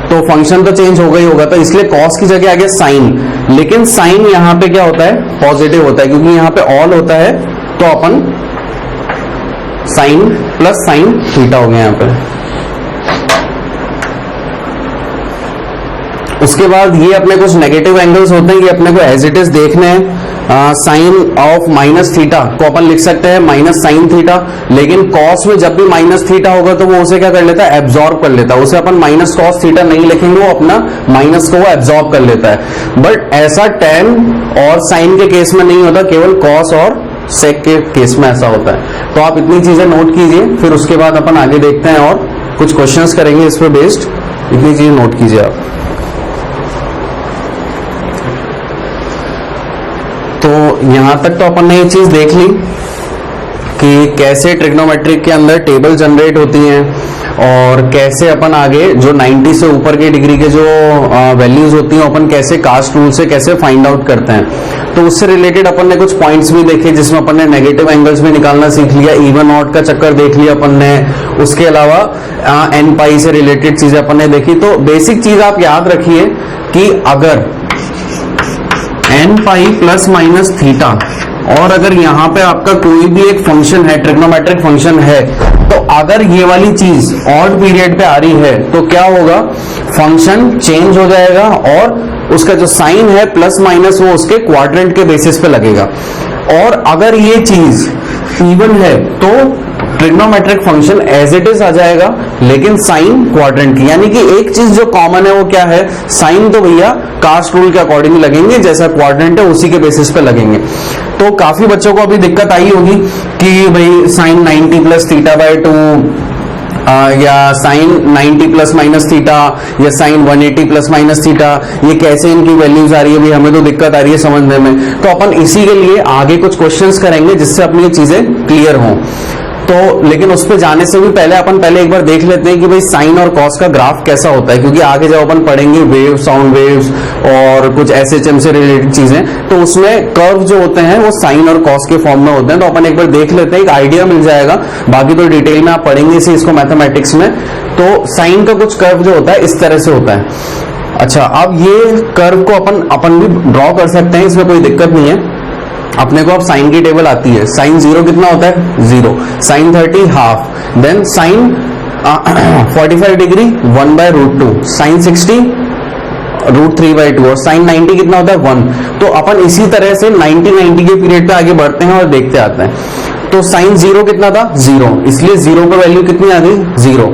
तो फंक्शन तो चेंज होगा ही होगा, तो इसलिए कॉस की जगह आ गया साइन। लेकिन साइन यहाँ पे क्या होता है, पॉजिटिव होता है, क्योंकि यहाँ पे ऑल होता है, तो अपन साइन प्लस साइन थीटा हो गया यहाँ पे। उसके बाद ये अपने कुछ नेगेटिव एंगल्स होते हैं, ये अपने को एज इट इज देखने हैं। साइन ऑफ माइनस थीटा को अपन लिख सकते हैं माइनस साइन थीटा, लेकिन कॉस में जब भी माइनस थीटा होगा तो वो उसे क्या कर लेता है, एब्जॉर्ब कर लेता है। उसे अपन माइनस कॉस थीटा नहीं लिखेंगे, वो अपना माइनस को वो एब्जॉर्ब कर लेता है। बट ऐसा tan और साइन के केस में नहीं होता, केवल कॉस और सेक के केस में ऐसा होता है। तो आप इतनी चीजें नोट कीजिए, फिर उसके बाद अपन आगे देखते हैं और कुछ क्वेश्चंस करेंगे इस पे बेस्ड। इतनी चीजें नोट कीजिए आप। तो यहां तक तो अपन ने ये चीज देख ली कि कैसे ट्रिग्नोमेट्रिक के अंदर टेबल जनरेट होती हैं, और कैसे अपन आगे जो 90 से ऊपर के डिग्री के जो वैल्यूज होती हैं अपन कैसे कास्ट रूल से कैसे फाइंड आउट करते हैं। तो उससे रिलेटेड अपन ने कुछ पॉइंट्स भी देखे, जिसमें अपन ने नेगेटिव एंगल्स भी निकालना सीख लिया, इवन ऑड का चक्कर देख लिया अपन ने, उसके अलावा एन पाई से रिलेटेड चीजें अपन ने देखी। तो बेसिक चीज आप याद रखिए कि अगर n pi plus minus theta, और अगर यहाँ पे आपका कोई भी एक फंक्शन है, ट्रिग्नोमेट्रिक फंक्शन है, तो अगर ये वाली चीज ऑड पीरियड पे आ रही है तो क्या होगा, फंक्शन चेंज हो जाएगा और उसका जो साइन है प्लस माइनस वो उसके क्वाड्रेंट के बेसिस पे लगेगा। और अगर ये चीज इवन है तो trigonometric function as it is आ जाएगा, लेकिन साइन क्वाड्रेंट की, यानी कि एक चीज जो कॉमन है वो क्या है, साइन तो भैया कास्ट रूल के अकॉर्डिंग लगेंगे, जैसा क्वाड्रेंट है उसी के बेसिस पे लगेंगे। तो काफी बच्चों को अभी दिक्कत आई होगी कि भाई साइन 90 प्लस थीटा बाय 2 या साइन 90 प्लस माइनस थीटा या साइन 180 प्लस माइनस थीटा, ये कैसे इनकी वैल्यूज आ रही है, भी हमें तो दिक्कत आ रही है समझने में। तो अपन इसी के लिए आगे कुछ क्वेश्चंस करेंगे जिससे अपनी ये चीजें क्लियर हों। तो लेकिन उस पर जाने से भी पहले अपन एक बार देख लेते हैं कि भाई साइन और कॉस का ग्राफ कैसा होता है, क्योंकि आगे जब अपन पढ़ेंगे वेव, साउंड वेव्स और कुछ एसएचएम से रिलेटेड चीजें, तो उसमें कर्व जो होते हैं वो साइन और कॉस के फॉर्म में होते हैं। तो अपन एक बार देख लेते हैं, एक आइडिया मिल जाएगा, बाकी तो डिटेल में आप पढ़ेंगे इसे, इसको मैथमेटिक्स में। तो साइन का कुछ कर्व जो होता है इस तरह से होता है। अच्छा, अब ये कर्व को अपन भी ड्रॉ कर सकते हैं, इसमें कोई दिक्कत नहीं है। अपने को अब साइन की टेबल आती है, साइन 0 कितना होता है 0, sine 30 half, then sine 45 degree 1/√2, sine 60 √3/2 और साइन 90 कितना होता है 1। तो अपन इसी तरह से 90 के पीरियड पे आगे बढ़ते हैं और देखते आते हैं। तो साइन 0 कितना था 0, इसलिए 0 पे वैल्यू कितनी आ गई 0।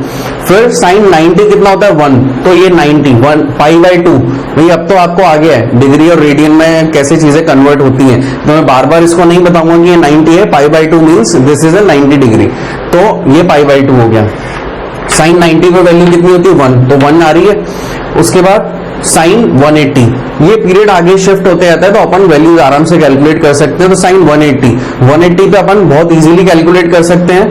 फिर साइन 90 कितना होता है 1, तो ये 90 1π/2, भाई अब तो आपको आ गया है डिग्री और रेडियन में कैसे चीजें कन्वर्ट होती हैं। तो मैं बार बार इसको नहीं बताऊंगा कि ये 90 है, π/2 means this is a 90 degree, तो ये π/2 हो गया। साइन 90 पे वैल्यू कितनी होती है 1, तो 1 आ रही है। उसके बाद साइन 180, ये पीरियड आगे शिफ्ट होते रहता है तो अपन वैल्यूज आराम से कैलकुलेट कर सकते हैं। तो साइन 180 पे अपन बहुत इजीली कैलकुलेट कर सकते हैं।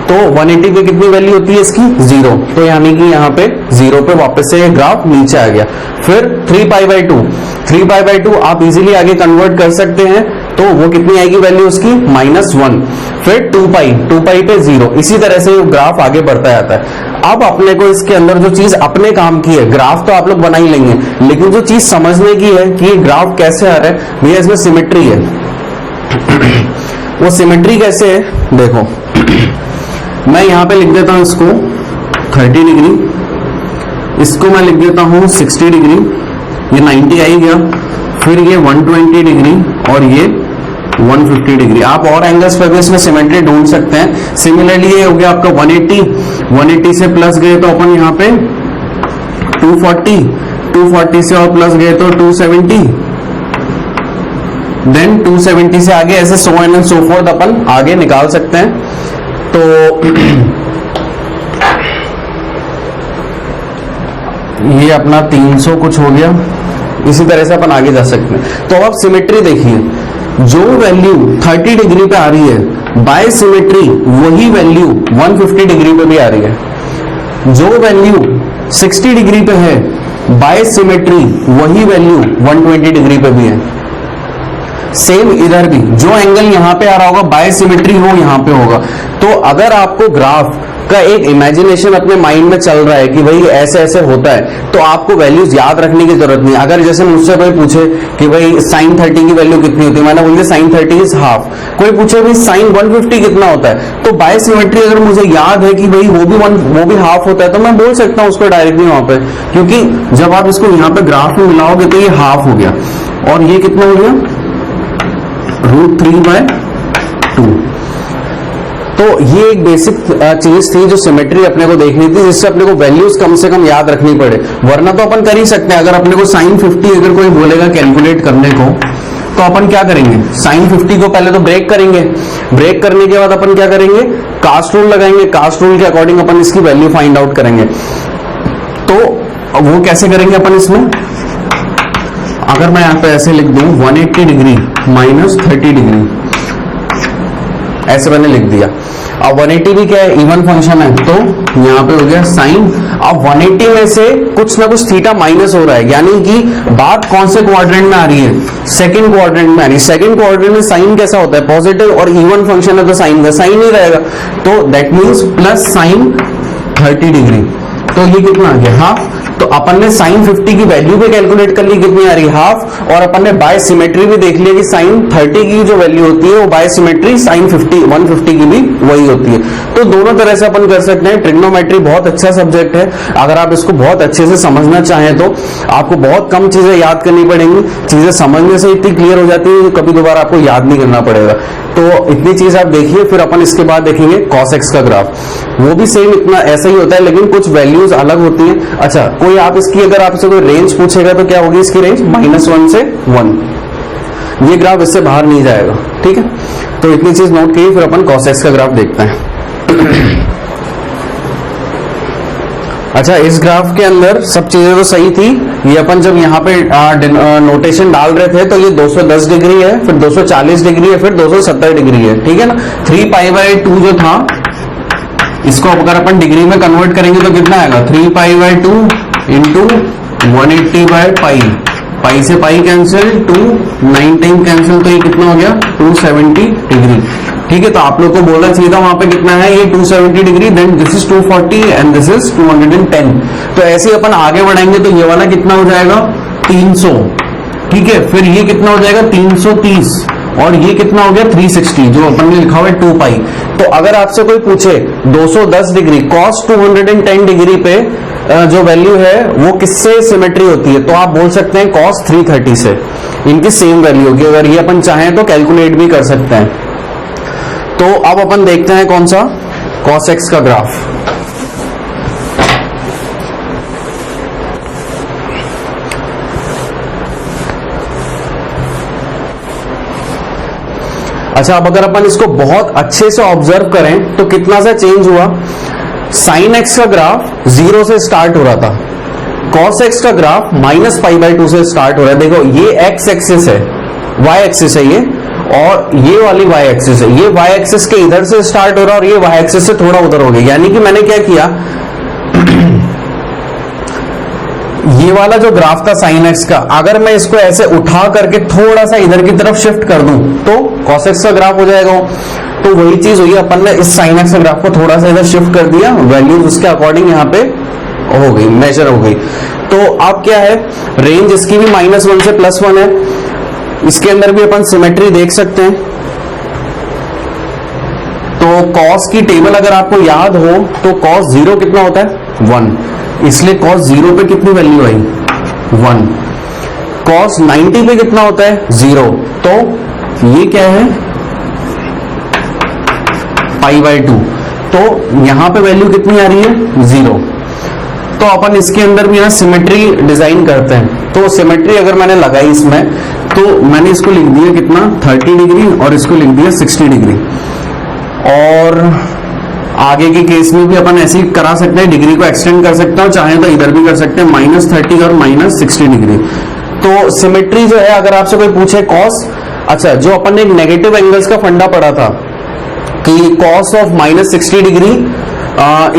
तो 180 पे कितनी वैल्यू होती है इसकी 0, तो यानी कि यहाँ पे 0 पे वापस से ग्राफ नीचे आ गया। फिर 3π/2 आप इजीली आगे कन्वर्ट कर सकते हैं, तो वो कितनी आएगी वैल्यू उसकी -1। फिर 2π पे 0, इसी तरह से ग्राफ आगे बढ़ता जाता है। अब अपने को इसके अंदर जो चीज अपने काम की है, ग्राफ तो आप लोग बना ही लेंगे, लेकिन जो चीज समझने की है कि ये ग्राफ कैसे आ रहा है, भैया इसमें सिमेट्री है। वो सिमेट्री कैसे है देखो, मैं यहां पे लिख देता हूं इसको 30 डिग्री, इसको मैं लिख देता हूं 60 डिग्री, ये 90 आ ही गया। फिर ये 120 डिग्री और ये 150 डिग्री। आप और एंगल्स पर भी इसमें सिमेट्री ढूंढ सकते हैं। सिमिलरली ये हो गया आपका 180 से प्लस गए तो अपन यहाँ पे 240 से और प्लस गए तो 270, देन 270 से आगे ऐसे सो एंड सो फोर्थ अपन आगे निकाल सकते हैं। तो ये अपना 300 कुछ हो गया, इसी तरह से अपन आगे जा सकते हैं। तो अब सिमेट्री देखिए, जो वैल्यू 30 डिग्री पे आ रही है बाय सिमेट्री वही वैल्यू 150 डिग्री पे भी आ रही है। जो वैल्यू 60 डिग्री पे है बाय सिमेट्री वही वैल्यू 120 डिग्री पे भी है। सेम इधर भी जो एंगल यहां पे आ रहा होगा बाय सिमेट्री वो यहां पे होगा। तो अगर आपको ग्राफ का एक इमेजिनेशन अपने माइंड में चल रहा है कि भाई ऐसे ऐसे होता है, तो आपको वैल्यूज याद रखने की जरूरत नहीं। अगर जैसे मुझसे कोई पूछे कि भाई साइन 30 की वैल्यू कितनी होती है, मैंने बोल दिया साइन 30 इज हाफ। कोई पूछे भाई साइन 150 कितना होता है, तो बाय सिमेट्री अगर मुझे याद है कि भाई वो भी हाफ होता है, तो मैं बोल सकता हूँ उसको डायरेक्टली वहां पे, क्योंकि जब आप इसको यहाँ पे ग्राफ में मिलाओगे तो ये हाफ हो गया और ये कितना हो गया √3/2। तो ये एक बेसिक चीज थी जो सिमेट्री अपने को देखनी थी, जिससे अपने को वैल्यूज कम से कम याद रखनी पड़े। वरना तो अपन कर ही सकते हैं, अगर अपने को साइन 50 अगर कोई बोलेगा कैलकुलेट करने को, तो अपन क्या करेंगे, साइन 50 को पहले तो ब्रेक करेंगे, ब्रेक करने के बाद अपन क्या करेंगे, कास्ट रूल लगाएंगे, कास्ट रूल के अकॉर्डिंग अपन इसकी वैल्यू फाइंड आउट करेंगे। तो वो कैसे करेंगे अपन इसमें, अगर मैं यहां पे ऐसे लिख दूं 180 डिग्री -30 डिग्री, ऐसे मैंने लिख दिया। अब 180 भी क्या है, इवन फंक्शन है, तो यहाँ पे हो गया साइन। अब 180 में से कुछ ना कुछ थीटा माइनस हो रहा है, यानी कि बात कौन से क्वाड्रेंट में आ रही है, सेकंड क्वाड्रेंट में आ रही है। सेकंड क्वाड्रेंट में साइन कैसा होता है, पॉजिटिव, और इवन फंक्शन है तो साइन का साइन ही रहेगा, तो that means plus sign 30 degree. तो ये कितना आ गया हाफ। तो अपन ने साइन 50 की वैल्यू भी कैलकुलेट कर ली, कितनी आ रही है, हाफ, और अपन ने बाय सिमेट्री भी देख लिया कि साइन 30 की जो वैल्यू होती है वो बाय सिमेट्री साइन 150 की भी वही होती है। तो दोनों तरह से अपन कर सकते हैं। ट्रिग्नोमेट्री बहुत अच्छा सब्जेक्ट है, अगर आप इसको बहुत अच्छे से समझना चाहें तो आपको बहुत कम चीजें याद करनी पड़ेंगी, चीजें समझने से इतनी क्लियर हो जाती है कभी दोबारा आपको याद नहीं करना पड़ेगा। तो इतनी चीज आप देखिए, फिर अपन इसके बाद देखेंगे cos x का ग्राफ, वो भी सेम इतना ऐसा ही होता है लेकिन कुछ वैल्यूज अलग होती हैं। अच्छा, कोई आप इसकी अगर आपसे कोई रेंज पूछेगा तो क्या होगी इसकी रेंज, -1 से 1, ये ग्राफ इससे बाहर नहीं जाएगा, ठीक है। तो इतनी चीज नोट कीजिए, फिर अपन cos x का ग्राफ देखते हैं। अच्छा, इस ग्राफ के अंदर सब चीजें तो सही थी, ये अपन जब यहाँ पे नोटेशन डाल रहे थे तो ये 210 डिग्री है, फिर 240 डिग्री है, फिर 270 डिग्री है, ठीक है ना। 3π/2 जो था, इसको अगर अपन डिग्री में कन्वर्ट करेंगे तो कितना आएगा, 3π/2 इंटू 180/π, पाई से पाई कैंसिल, 2 9 टाइम कैंसिल, तो ये कितना हो गया 270 डिग्री, ठीक है। तो आप लोग को बोलना चाहिए था वहां पे कितना है, ये 270 degree, then this is 240 and this is 210। तो ऐसे अपन आगे बढ़ाएंगे तो ये वाला कितना हो जाएगा 300, ठीक है। फिर ये कितना हो जाएगा 330, और ये कितना हो गया 360, जो अपन ने लिखा हुआ है 2π। तो अगर आपसे कोई पूछे 210 डिग्री cos 210 डिग्री पे जो वैल्यू है वो किससे सिमेट्री होती है, तो आप बोल सकते हैं cos 330 से, इनकी सेम वैल्यू होगी। अगर ये अपन चाहें तो कैलकुलेट भी कर सकते हैं। तो अब अपन देखते हैं कौन सा, cos x का ग्राफ। अच्छा, अब अगर अपन इसको बहुत अच्छे से ऑब्जर्व करें तो कितना सा चेंज हुआ, साइन x का ग्राफ 0 से स्टार्ट हो रहा था, cos x का ग्राफ -π/2 से स्टार्ट हो रहा है। देखो ये x एक्सिस है, y एक्सिस है ये, और ये वाली y एक्सिस है, ये y एक्सिस के इधर से स्टार्ट हो रहा है और ये y एक्सिस से थोड़ा उधर हो गया। यानी कि मैंने क्या किया, ये वाला जो ग्राफ था साइन x का, अगर मैं इसको ऐसे उठा करके थोड़ा सा इधर की तरफ शिफ्ट कर दूं तो cos x का ग्राफ हो जाएगा। तो वही चीज हुई, अपन ने इस साइन x का ग्राफ को थोड़ा सा इधर शिफ्ट कर दिया, वैल्यूज उसके अकॉर्डिंग यहाँ पे हो गई, मेजर हो गई। तो अब क्या है, रेंज इसकी भी -1 से +1 है। इसके अंदर भी अपन सिमेट्री देख सकते हैं। तो cos की टेबल अगर आपको याद हो तो cos 0 कितना होता है 1, इसलिए cos 0 पे कितनी वैल्यू आई 1। cos 90 पे कितना होता है 0, तो ये क्या है π/2, तो यहां पे वैल्यू कितनी आ रही है 0। तो अपन इसके अंदर भी यहाँ सिमेट्री डिजाइन करते हैं। तो सिमेट्री अगर मैंने लगाई इसमें, तो मैंने इसको लिख दिया कितना 30 डिग्री और इसको लिख दिया 60 डिग्री। और आगे के केस में भी अपन ऐसे ही करा सकते हैं, डिग्री को एक्सटेंड कर सकते हैं, चाहे तो इधर भी कर सकते हैं -30 और -60 डिग्री। तो सिमेट्री जो है, अगर आपसे कोई पूछे cos, अच्छा जो अपन ने एक नेगेटिव एंगल्स का फंडा पढ़ा था कि cos of -60 degree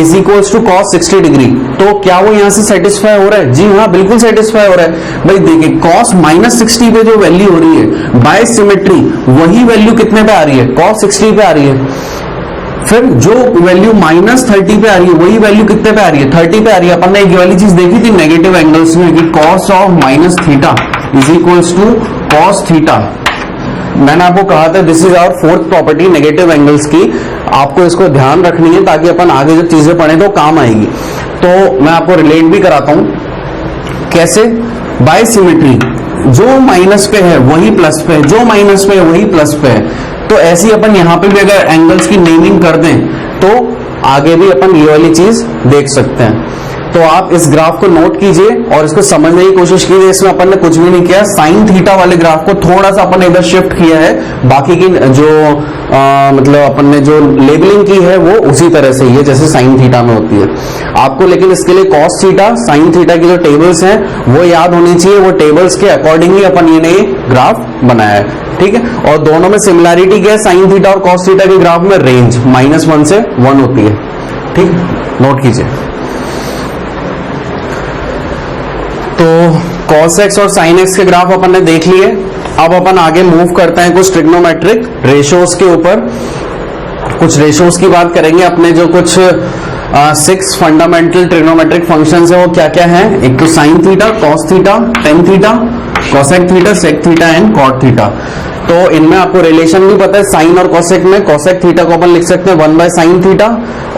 is equals to cos 60 degree, तो क्या वो यहां से सेटिस्फाई हो रहा है? जी हाँ, बिल्कुल सेटिस्फाई हो रहा है। भाई देखिए cos -60 पे जो वैल्यू हो रही है बाय सिमेट्री, वही वैल्यू कितने पे आ रही है cos 60 पे आ रही है। फिर जो वैल्यू -30 पे आ रही है वही वैल्यू कितने पे आ रही है 30 पे आ रही है। अपन ने एक वाली चीज देखी थी नेगेटिव एंगल्स में कि cos of -θ is equals to cos θ। मैंने आपको कहा था this is our fourth property negative angles की, आपको इसको ध्यान रखनी है ताकि अपन आगे जब चीजें पढ़े तो काम आएगी। तो मैं आपको रिलेट भी कराता हूं कैसे, बाय सिमेट्री, जो माइनस पे है वही प्लस पे है, जो माइनस पे है वही प्लस पे है। तो ऐसे ही अपन यहां पे भी अगर एंगल्स की नेमिंग कर दें तो आगे भी अपन ये वाली चीज देख सकते हैं। तो आप इस ग्राफ को नोट कीजिए और इसको समझने की कोशिश कीजिए। इसमें अपन ने कुछ भी नहीं किया, साइन थीटा वाले ग्राफ को थोड़ा सा अपन ने इधर शिफ्ट किया है, बाकी की जो मतलब अपन ने जो लेबलिंग की है वो उसी तरह से ही है जैसे साइन थीटा में होती है। आपको लेकिन इसके लिए कॉस थीटा साइन थीटा की जो टेबल्स हैं वो याद होनी चाहिए, वो टेबल्स के अकॉर्डिंग ही अपन ये ग्राफ बनाया है, ठीक है। और दोनों में सिमिलैरिटी क्या है, साइन थीटा और कॉस थीटा के ग्राफ में रेंज -1 से 1 होती है, ठीक, नोट कीजिए। तो cos x और sin x के ग्राफ अपन ने देख लिए। अब अपन आगे मूव करते हैं कुछ ट्रिग्नोमेट्रिक रेशोज के ऊपर। कुछ रेशोज की बात करेंगे, अपने जो कुछ 6 फंडामेंटल ट्रिग्नोमेट्रिक फंक्शंस है, वो क्या क्या है? एक तो sine theta, cos theta, tan theta, cosec theta, sec theta and cot theta. तो इनमें आपको रिलेशन भी पता है साइन और कोसेक में। कोसेक थीटा को अपन लिख सकते हैं 1 बाय साइन थीटा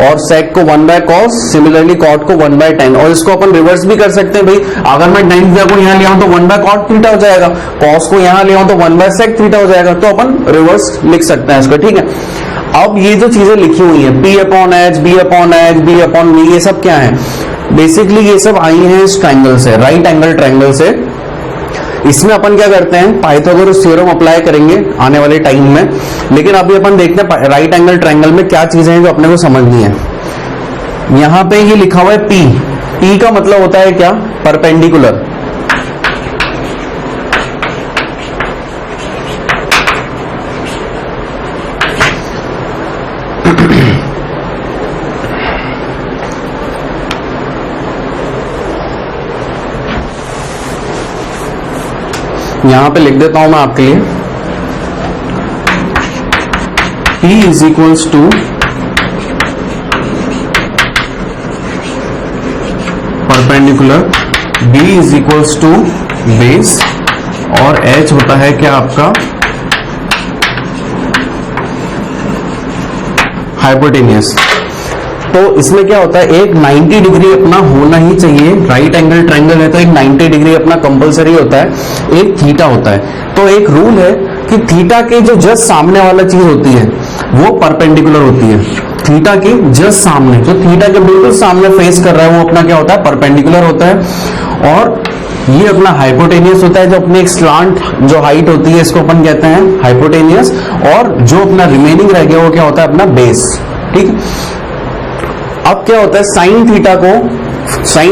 और सेक को 1 बाय कॉस, सिमिलरली कॉट को 1 बाय टेन। और इसको अपन रिवर्स भी कर सकते हैं भाई, अगर मैं टेन थीटा को यहाँ ले आऊं तो 1 बाय कॉट थीटा हो जाएगा, कॉस को यहाँ ले आऊं तो 1 बाय सेक थीटा हो जाएगा। तो अपन रिवर्स लिख सकते हैं इसको, ठीक है। अब ये जो चीजें लिखी हुई है P upon H, B upon H, B upon V, ये सब क्या है? बेसिकली ये सब आई है इस ट्राइंगल से, राइट एंगल ट्राइंगल से। इसमें अपन क्या करते हैं, पाइथागोरस थ्योरम अप्लाई करेंगे आने वाले टाइम में, लेकिन अभी अपन देखते हैं राइट एंगल ट्राइंगल में क्या चीजें हैं जो अपने को समझनी है। यहां पे ये लिखा हुआ है P, P का मतलब होता है क्या? परपेंडिकुलर। यहां पे लिख देता हूं मैं आपके लिए, P is equals to perpendicular, B is equals to base और H होता है क्या आपका? हाइपोटेनियस। तो इसमें क्या होता है, एक 90 डिग्री अपना होना ही चाहिए। राइट एंगल ट्राइंगल है तो एक 90 डिग्री अपना कंपलसरी होता है, एक थीटा होता है। तो एक रूल है कि थीटा के जो जस्ट सामने वाला चीज होती है वो परपेंडिकुलर होती है। थीटा के जस्ट सामने, जो थीटा के बिल्कुल सामने फेस कर रहा है वो अपना क्या होता है? परपेंडिकुलर होता है। और ये अपना हाइपोटेनियस होता है, जो अपनी एक स्लांट जो हाइट होती है इसको अपन कहते हैं हाइपोटेनियस। और जो अपना रिमेनिंग रह गया वो क्या होता है? अपना बेस, ठीक। अब क्या होता है, साइन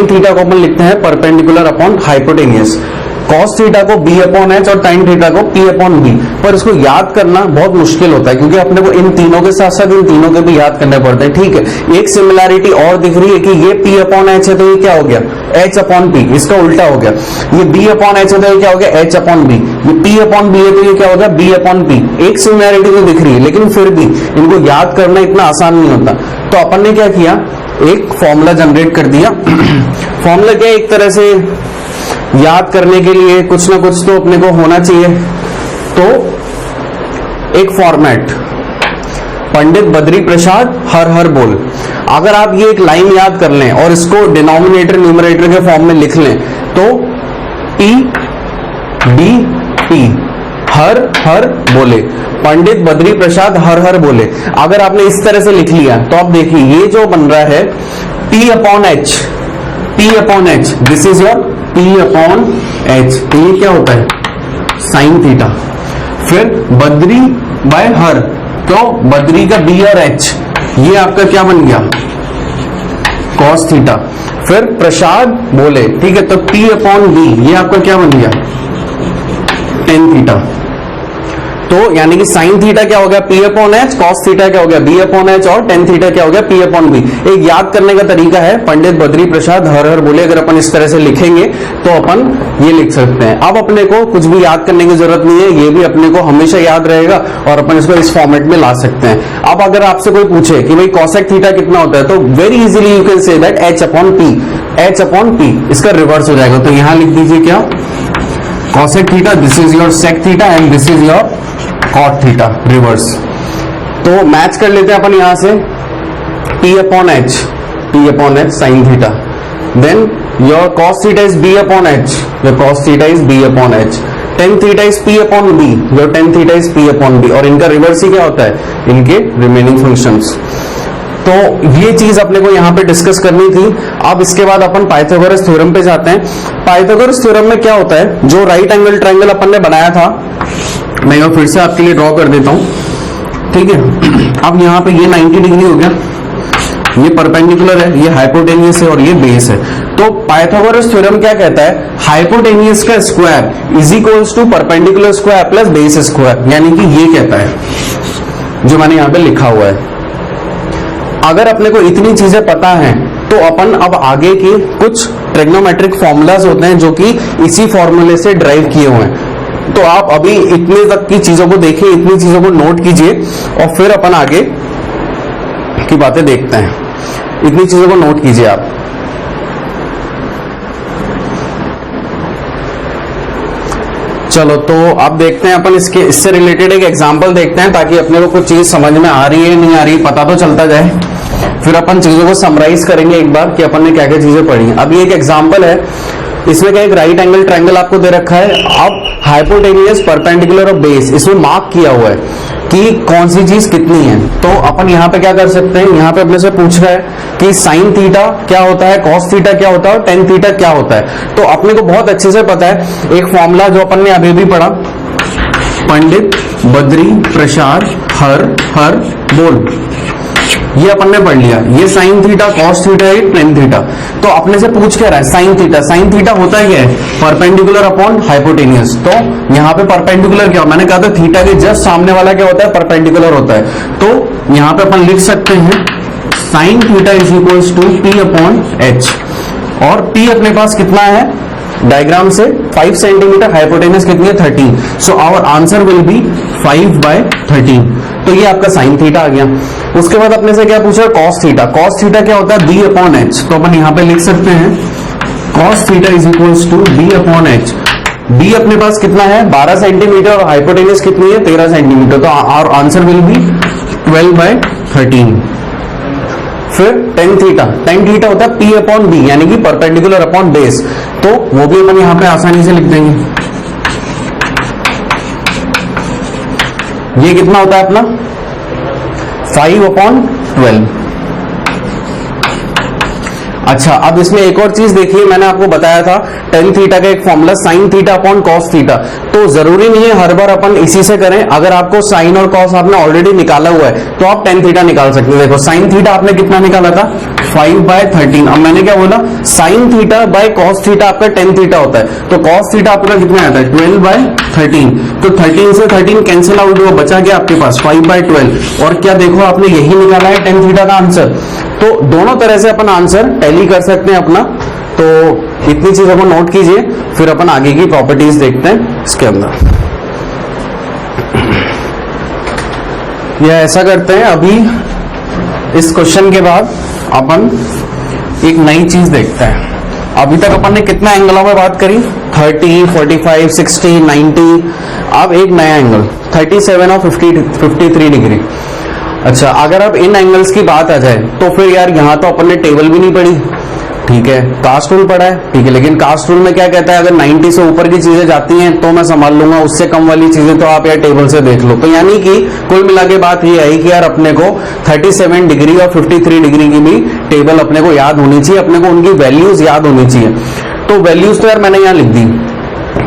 थीटा को अपन लिखते हैं perpendicular upon hypotenuse, cos theta को B अपॉन एच और टाइन थीटा को P अपॉन B। पर इसको याद करना बहुत मुश्किल होता है क्योंकि अपने को इन तीनों के साथ साथ इन तीनों के भी याद करने पड़ते हैं, ठीक है। एक सिमिलैरिटी और दिख रही है कि ये P अपॉन एच है तो ये क्या हो गया? H अपॉन P, इसका उल्टा हो गया। ये B अपॉन एच है तो ये क्या हो गया? H upon B। ये P अपॉन B है तो ये क्या हो गया? B upon P। एक सिमिलैरिटी तो दिख रही है लेकिन फिर भी इनको याद करना इतना आसान नहीं होता। तो अपन ने क्या किया, एक फॉर्मूला जनरेट कर दिया। फॉर्मूला क्या, एक तरह से याद करने के लिए कुछ ना कुछ तो अपने को होना चाहिए। तो एक फॉर्मेट, पंडित बद्री प्रसाद हर हर बोल। अगर आप ये एक लाइन याद कर लें और इसको डिनोमिनेटर न्यूमरेटर के फॉर्म में लिख लें तो P D T, हर हर बोले, पंडित बद्री प्रसाद हर हर बोले। अगर आपने इस तरह से लिख लिया तो आप देखिए ये जो बन रहा है P upon H, P upon H, this is your P upon H. ये क्या होता है? Sine theta. फिर बद्री बाय हर, तो बद्री का B और H, ये आपका क्या बन गया? Cos theta. फिर प्रसाद बोले, ठीक है, तो P अपॉन B, ये आपका क्या बन गया? Tan theta. तो यानी कि साइन थीटा क्या हो गया? P upon H, cos theta क्या हो गया? B अपॉन एच और टेन थीटा क्या हो गया? P upon B। एक याद करने का तरीका है, पंडित बद्री प्रसाद हर हर बोले। अगर अपन इस तरह से लिखेंगे तो अपन ये लिख सकते हैं। अब अपने को कुछ भी याद करने की जरूरत नहीं है, ये भी अपने को हमेशा याद रहेगा और अपन इसको इस फॉर्मेट में ला सकते हैं। अब अगर आपसे कोई पूछे कि भाई कॉसेक थीटा कितना होता है, तो very easily you can say that H upon P, H upon P। इसका रिवर्स हो जाएगा, तो यहां लिख दीजिए क्या? Cosec theta, this is your sec theta and this is your cot theta, reverse. तो मैच कर लेते हैं अपन यहां से, P upon H, P upon H sine theta, then your cos theta is B upon H, your cos theta is B upon H, ten theta is P upon B, your ten theta is P upon B। और इनका reverse ही क्या होता है? इनके remaining functions. तो ये चीज अपने को यहां पे डिस्कस करनी थी। अब इसके बाद अपन पाइथागोरस थ्योरम पे जाते हैं। पाइथागोरस थ्योरम में क्या होता है, जो राइट एंगल ट्रायंगल अपन ने बनाया था, मैं यह फिर से आपके लिए ड्रॉ कर देता हूं, ठीक है। अब यहाँ पे ये 90 डिग्री हो गया, ये परपेंडिकुलर है, ये हाइपोटेनियस है और ये बेस है। तो पाइथागोरस थ्योरम क्या कहता है? हाइपोटेनियस का square is equals to perpendicular square plus base square, यानी कि ये कहता है जो मैंने यहाँ पे लिखा हुआ है। अगर अपने को इतनी चीजें पता है तो अपन अब आगे के कुछ ट्रिग्नोमेट्रिक फॉर्मूलाज होते हैं जो कि इसी फॉर्मूले से ड्राइव किए हुए हैं। तो आप अभी इतने तक की चीजों को देखिए, इतनी चीजों को नोट कीजिए और फिर अपन आगे की बातें देखते हैं। इतनी चीजों को नोट कीजिए आप। चलो तो अब देखते हैं अपन इससे रिलेटेड एक एग्जांपल देखते हैं, ताकि अपने को कुछ चीज समझ में आ रही है नहीं आ रही पता तो चलता जाए। फिर अपन चीजों को समराइज करेंगे एक बार कि अपन ने क्या क्या चीजें पढ़ी हैं। अब ये एक एग्जांपल है, इसमें क्या एक राइट एंगल ट्रायंगल आपको दे रखा है। अब हाइपोटेनियस परपेंडिकुलर ऑफ बेस इसमें मार्क किया हुआ है कि कौन सी चीज कितनी है। तो अपन यहाँ पे क्या कर सकते हैं, यहाँ पे अपने से पूछ रहा है कि साइन थीटा क्या होता है, कॉस थीटा क्या होता है और टेन थीटा क्या होता है। तो अपने को बहुत अच्छे से पता है एक फॉर्मूला जो अपन ने अभी भी पढ़ा, पंडित बद्री प्रसाद हर बोल, ये अपन ने पढ़ लिया। ये साइन थीटा कॉस थीटा है टेन थीटा। तो अपने से पूछ क्या रहा है साइन थीटा। साइन थीटा होता है क्या है, परपेंडिकुलर अपॉन हाइपोटेनियस। तो यहाँ पे परपेंडिकुलर क्या, मैंने कहा था थीटा के जस्ट सामने वाला क्या होता है, परपेंडिकुलर होता है। तो यहाँ पे अपन लिख सकते हैं sine theta is equals to P upon H, और पी अपने पास कितना है डायग्राम से 5 सेंटीमीटर, हाइपोटेनस कितनी है 13। So our answer will be 5/13। तो ये आपका साइन थीटा आ गया। उसके बाद अपने से क्या पूछा, कॉस थीटा। कॉस थीटा क्या होता है, बी अपॉन एच। तो अपन यहाँ पे लिख सकते हैं cos theta is equals to B upon H. B अपने पास कितना है 12 सेंटीमीटर और हाइपोटेनस कितनी है 13 सेंटीमीटर। तो आवर आंसर विल बी 12/13। फिर टेन थीटा, टेन थीटा होता है पी अपॉन बी, यानी कि परपेंडिकुलर अपॉन बेस। तो वो भी अपन यहां पे आसानी से लिख देंगे। ये कितना होता है अपना 5/12। अच्छा, अब इसमें एक और चीज देखिए, मैंने आपको बताया था टेन थीटा का एक formula sine theta upon cos theta. तो जरूरी नहीं है हर बार अपन इसी से करें। अगर आपको साइन और कॉस आपने ऑलरेडी निकाला हुआ है तो आप टेन थीटा निकाल सकते हैं। देखो साइन थीटा आपने कितना निकाला था 5/13। अब मैंने क्या बोला, sign theta by cos theta आपका टेन थीटा होता है। तो कॉस थीटा आपका कितना आता है 12/13। तो 13 से 13 कैंसिल आउट हुआ, बचा गया आपके पास 5/12। और क्या देखो आपने यही निकाला है टेन थीटा का आंसर। तो दोनों तरह से अपन आंसर टैली कर सकते हैं अपना। तो इतनी चीजों को नोट कीजिए, फिर अपन आगे की प्रॉपर्टीज देखते हैं इसके अंदर। यह ऐसा करते हैं, अभी इस क्वेश्चन के बाद अपन एक नई चीज देखते हैं। अभी तक अपन ने कितना एंगलों में बात करी, 30, 45, 60, 90। अब एक नया एंगल 37 और 53 डिग्री। अच्छा, अगर अब इन एंगल्स की बात आ जाए तो फिर यार यहाँ तो अपन ने टेबल भी नहीं पढ़ी, ठीक है, कास्ट रूल पढ़ा है, ठीक है, लेकिन कास्ट रूल में क्या कहता है, अगर 90 से ऊपर की चीजें जाती हैं तो मैं संभाल लूंगा, उससे कम वाली चीजें तो आप यार टेबल से देख लो। तो यानी कि कुल मिला के बात ये आई कि यार अपने को 37 डिग्री और 53 डिग्री की भी टेबल अपने को याद होनी चाहिए, अपने को उनकी वैल्यूज याद होनी चाहिए। तो वैल्यूज तो यार मैंने यहाँ लिख दी,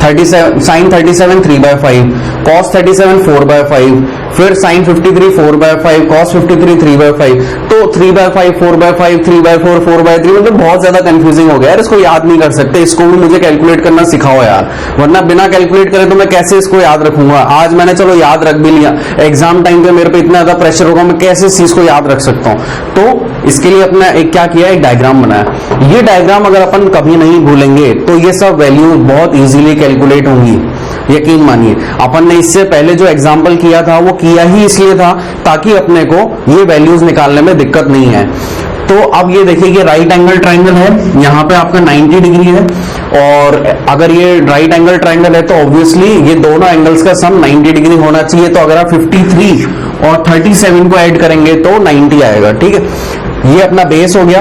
37 साइन 37 3/5, कॉस 37 4/5, फिर साइन 53 4/5, कॉस 53 3/5। तो 3/5 4/5 3/4 4/3 मतलब बहुत ज्यादा कंफ्यूजिंग हो गया यार, इसको याद नहीं कर सकते। इसको भी मुझे कैलकुलेट करना सिखाओ यार, वरना बिना कैलकुलेट करे तो मैं कैसे इसको याद रखूंगा। आज मैंने चलो याद रख भी लिया, एग्जाम टाइम पे मेरे पे इतना ज्यादा प्रेशर होगा, मैं कैसे इस चीज को याद रख सकता हूँ। तो इसके लिए अपना एक क्या किया, एक डायग्राम बनाया। ये डायग्राम अगर अपन कभी नहीं भूलेंगे तो ये सब वैल्यू बहुत इजीली कैलकुलेट होंगी, यकीन मानिए। अपन ने इससे पहले जो एग्जाम्पल किया था वो किया ही इसलिए था ताकि अपने को ये वैल्यूज निकालने में दिक्कत नहीं है। तो अब ये देखिए कि राइट एंगल ट्रायंगल है, यहाँ पे आपका 90 डिग्री है, और अगर ये राइट एंगल ट्रायंगल है तो ऑब्वियसली ये दोनों एंगल्स का सम 90 डिग्री होना चाहिए। तो अगर आप 53 और 37 को ऐड करेंगे तो 90 आएगा, ठीक है। ये अपना बेस हो गया,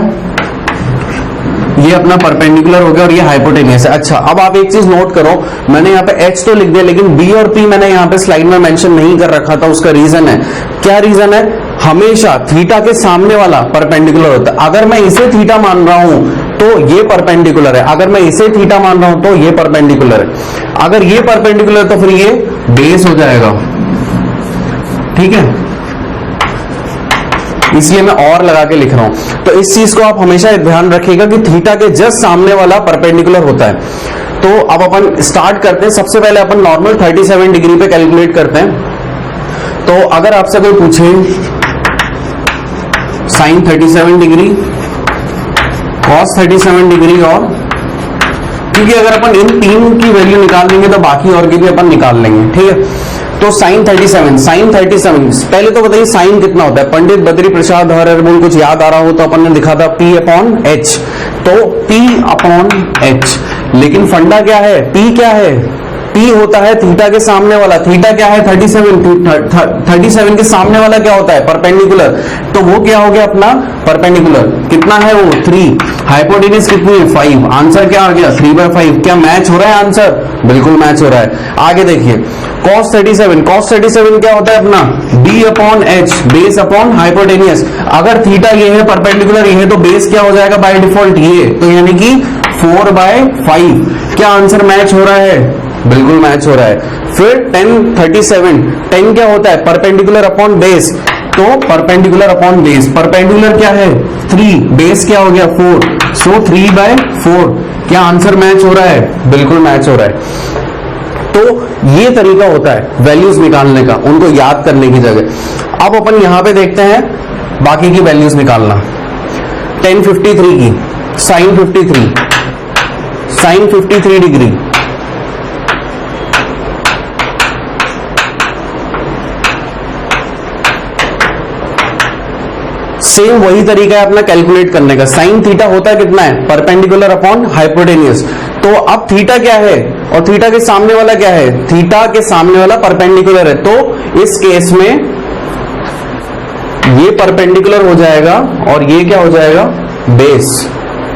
ये अपना परपेंडिकुलर हो गया और ये हाइपोटेनियस है। अच्छा, अब आप एक चीज नोट करो, मैंने यहाँ पे H तो लिख दिया लेकिन B और P मैंने यहाँ पे स्लाइड में मेंशन नहीं कर रखा था। उसका रीजन है, क्या रीजन है, हमेशा थीटा के सामने वाला परपेंडिकुलर होता है। अगर मैं इसे थीटा मान रहा हूं तो ये परपेंडिकुलर है, अगर मैं इसे थीटा मान रहा हूं तो ये परपेंडिकुलर है। अगर ये परपेंडिकुलर तो फिर ये बेस हो जाएगा, ठीक है, इसलिए मैं और लगा के लिख रहा हूं। तो इस चीज को आप हमेशा ध्यान रखिएगा कि थीटा के जस्ट सामने वाला परपेंडिकुलर होता है। तो अब अपन स्टार्ट करते हैं। सबसे पहले अपन नॉर्मल 37 डिग्री पे कैलकुलेट करते हैं। तो अगर आपसे कोई पूछे साइन 37 डिग्री, कॉस 37 डिग्री, और क्योंकि अगर अपन इन तीन की वैल्यू निकाल देंगे तो बाकी और की भी अपन निकाल लेंगे, ठीक है। तो साइन 37 पहले तो बताइए साइन कितना होता है। पंडित बद्री प्रसाद हर हरबोल कुछ याद आ रहा हो तो अपन ने लिखा था P अपॉन एच, तो P अपॉन एच। लेकिन फंडा क्या है, P क्या है, P होता है थीटा के सामने वाला। थीटा क्या है 37 के सामने वाला क्या होता है परपेंडिकुलर, तो वो क्या हो गया अपना परपेंडिकुलर। कितना है वो 3, हाइपोटेन्यूज कितनी है 5, आंसर क्या आ गया 3/5। क्या मैच हो रहा है आंसर, बिल्कुल मैच हो रहा है। आगे देखिए cos 37 क्या होता है अपना b upon H, base upon hypotenuse. अगर थीटा ये है परपेंडिकुलर ये है तो बेस क्या हो जाएगा बाय डिफॉल्ट ये, तो यानी कि 4/5। क्या आंसर मैच हो रहा है, बिल्कुल मैच हो रहा है। फिर 10 क्या होता है परपेंडिकुलर अपॉन बेस, तो परपेंडिकुलर अपॉन बेस, परपेंडिकुलर क्या है 3, बेस क्या हो गया 4, सो 3/4। क्या आंसर मैच हो रहा है, बिल्कुल मैच हो रहा है। तो ये तरीका होता है वैल्यूज निकालने का, उनको याद करने की जगह। अब अपन यहां पे देखते हैं बाकी की वैल्यूज निकालना। 1053 की साइन 53 डिग्री, सेम वही तरीका है अपना कैलकुलेट करने का। साइन थीटा होता है कितना है परपेंडिकुलर अपॉन हाइपोटेनियस। तो अब थीटा क्या है और थीटा के सामने वाला क्या है, थीटा के सामने वाला परपेंडिकुलर है, तो इस केस में ये परपेंडिकुलर हो जाएगा और ये क्या हो जाएगा बेस।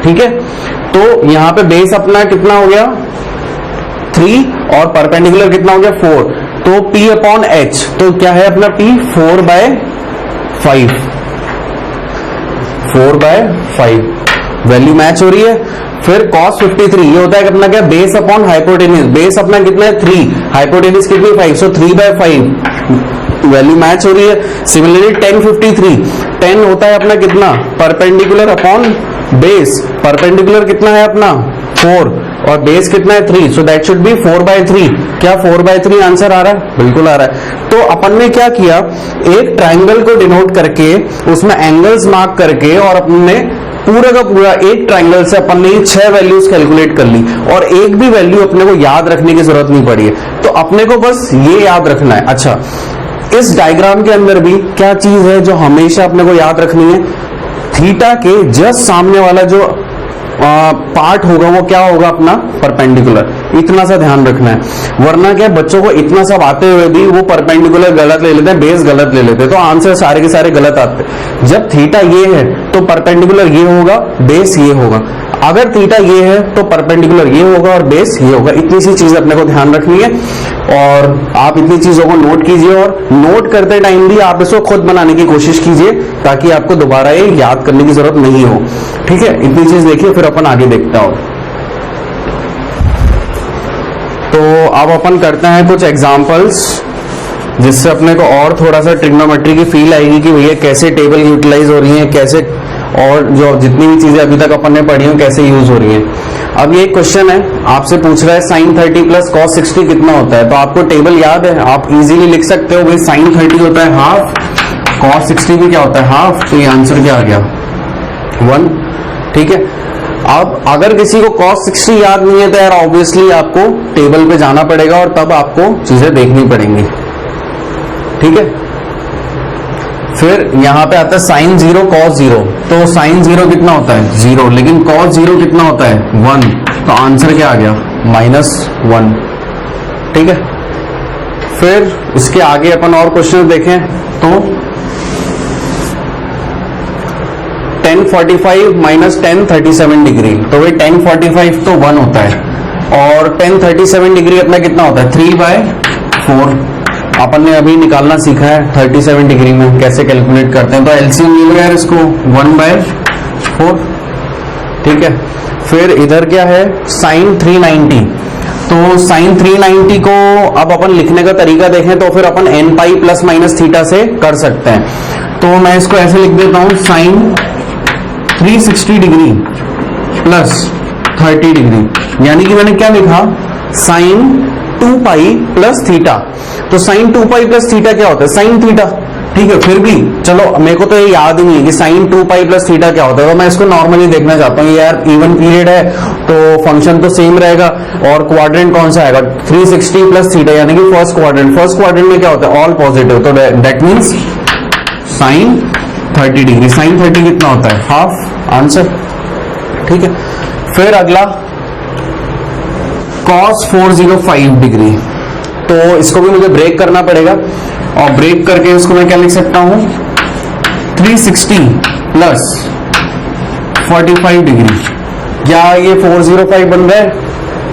ठीक है, तो यहां पे बेस अपना कितना हो गया 3 और परपेंडिकुलर कितना हो गया 4, तो P अपॉन एच, तो क्या है अपना P 4/5, 4/5 वैल्यू मैच हो रही है। फिर cos 53 ये होता है कि अपना क्या बेस अपॉन हाइपोटेन्यूज, बेस अपना कितना है 3, हाइपोटेन्यूज कितनी 5, सो 3/5 वैल्यू मैच हो रही है। सिमिलरली 1053 होता है अपना कितना परपेंडिकुलर अपॉन बेस, परपेंडिकुलर कितना है अपना 4 और बेस कितना है 3, सो दैट शुड बी 4/3। क्या 4/3 आंसर आ रहा है, बिल्कुल आ रहा है। तो अपन ने क्या किया, एक ट्राइंगल को डिनोट करके उसमें एंगल्स मार्क करके और अपने पूरा का पूरा एक ट्राइंगल से अपन ने 6 वैल्यूज कैलकुलेट कर ली और एक भी वैल्यू अपने को याद रखने की जरूरत नहीं पड़ी है। तो अपने को बस ये याद रखना है। अच्छा, इस डायग्राम के अंदर भी क्या चीज है जो हमेशा अपने को याद रखनी है, थीटा के जस्ट सामने वाला जो पार्ट होगा वो क्या होगा अपना परपेंडिकुलर, इतना सा ध्यान रखना है। वरना क्या बच्चों को इतना सब आते हुए भी वो परपेंडिकुलर गलत ले लेते हैं, बेस गलत ले लेते हैं, तो आंसर सारे के सारे गलत आते हैं। जब थीटा ये है तो परपेंडिकुलर ये होगा, बेस ये होगा। अगर थीटा ये है तो परपेंडिकुलर ये होगा और बेस ये होगा। इतनी सी चीज अपने को ध्यान रखनी है और आप इतनी चीजों को नोट कीजिए और नोट करते टाइम भी आप इसको खुद बनाने की कोशिश कीजिए ताकि आपको दोबारा ये याद करने की जरूरत नहीं हो। ठीक है, इतनी चीज देखिए फिर अपन आगे देखते हो। तो अब अपन करते हैं कुछ एग्जांपल्स जिससे अपने को और थोड़ा सा ट्रिग्नोमेट्री की फील आएगी कि भैया कैसे टेबल यूटिलाइज हो रही है, कैसे और जो जितनी भी चीजें अभी तक अपन ने पढ़ी हैं कैसे यूज हो रही हैं। अब ये क्वेश्चन है, आपसे पूछ रहा है sin 30 प्लस cos 60 कितना होता है। तो आपको टेबल याद है, आप इजीली लिख सकते हो भाई sin 30 होता है हाफ, cos 60 भी क्या होता है हाफ, तो ये आंसर क्या आ गया 1। ठीक है, अब अगर किसी को cos 60 याद नहीं है तो यार ऑब्वियसली आपको टेबल पे जाना पड़ेगा और तब आपको चीजें देखनी पड़ेंगी। ठीक है, फिर यहां पे आता है sin 0 cos 0, तो sin 0 कितना होता है 0, लेकिन cos 0 कितना होता है 1, तो आंसर क्या आ गया -1। ठीक है, फिर इसके आगे अपन और क्वेश्चन देखें तो 1045 माइनस 1037 डिग्री, तो वही 1045 तो 1 होता है और 1037 डिग्री अपना कितना होता है 3/4। अपन ने अभी निकालना सीखा है 37 डिग्री में कैसे कैलकुलेट करते हैं, तो एलसीएम मिल गया इसको 1/4। ठीक है, फिर इधर क्या है sin 390, तो sin 390 को अब अपन लिखने का तरीका देखें तो फिर अपन n पाई प्लस माइनस थीटा से कर सकते हैं। तो मैं इसको ऐसे लिख देता हूं sin 360 डिग्री प्लस 30 डिग्री, यानी कि मैंने क्या लिखा sin 2 पाई प्लस थीटा। तो sin 2 पाई प्लस थीटा क्या होता है sin थीटा, ठीक है। फिर भी चलो मेरे को तो ये याद ही नहीं है कि साइन 2 पाई प्लस थीटा क्या होता है, तो मैं इसको नॉर्मली देखना चाहता हूँ। यार इवन पीरियड है तो फंक्शन तो सेम रहेगा, और क्वाड्रेंट कौन सा आएगा 360 प्लस थीटा, यानी कि फर्स्ट क्वाड्रेंट में क्या होता है ऑल पॉजिटिव, तो that means sine 30 degree. Sine 30 कितना होता है हाफ, आंसर। ठीक है। फिर अगला cos 405 डिग्री, तो इसको भी मुझे ब्रेक करना पड़ेगा, और ब्रेक करके इसको मैं क्या लिख सकता हूं 360 प्लस 45 डिग्री। क्या ये 405 बन रहा है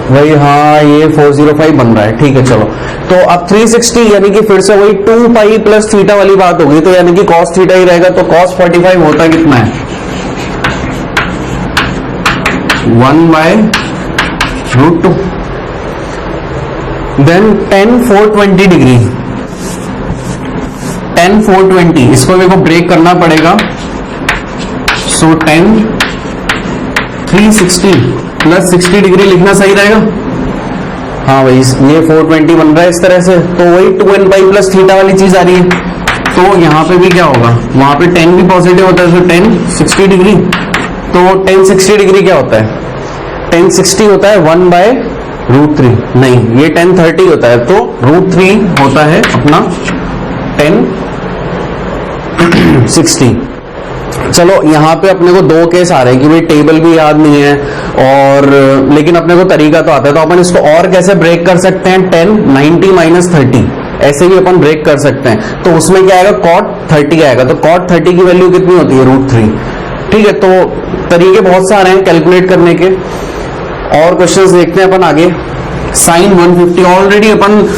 भाई? हाँ ये 405 बन रहा है। ठीक है चलो, तो अब 360 यानी कि फिर से वही 2 पाई प्लस थीटा वाली बात होगी, तो यानी कि cos थीटा ही रहेगा, तो cos 45 होता कितना है 1/√2। देन tan 420 डिग्री, tan 420 इसको मेरे को ब्रेक करना पड़ेगा, सो tan 360 प्लस 60 डिग्री लिखना सही रहेगा। हाँ भाई ये 420 बन रहा है इस तरह से, तो वही 2n पाई प्लस थीटा वाली चीज आ रही है, तो यहां पे भी क्या होगा, वहां पे tan भी पॉजिटिव होता है, तो tan 60 डिग्री, तो tan 60 डिग्री क्या होता है, tan 60 होता है 1/√3, नहीं ये tan 30 होता है, तो √3 होता है अपना tan 60। चलो यहाँ पे अपने को दो केस आ रहे हैं कि भाई टेबल भी याद नहीं है, और लेकिन अपने को तरीका तो आता है, तो अपन इसको और कैसे ब्रेक कर सकते हैं, tan 90 - 30 ऐसे भी अपन ब्रेक कर सकते हैं, तो उसमें क्या आएगा cot 30 आएगा, तो cot 30 की वैल्यू कितनी होती है √3। ठीक है, तो तरीके बहुत सारे हैं कैलकुलेट करने के, और क्वेश्चंस देखते हैं अपन आगे। साइन 150 ऑलरेडी अपन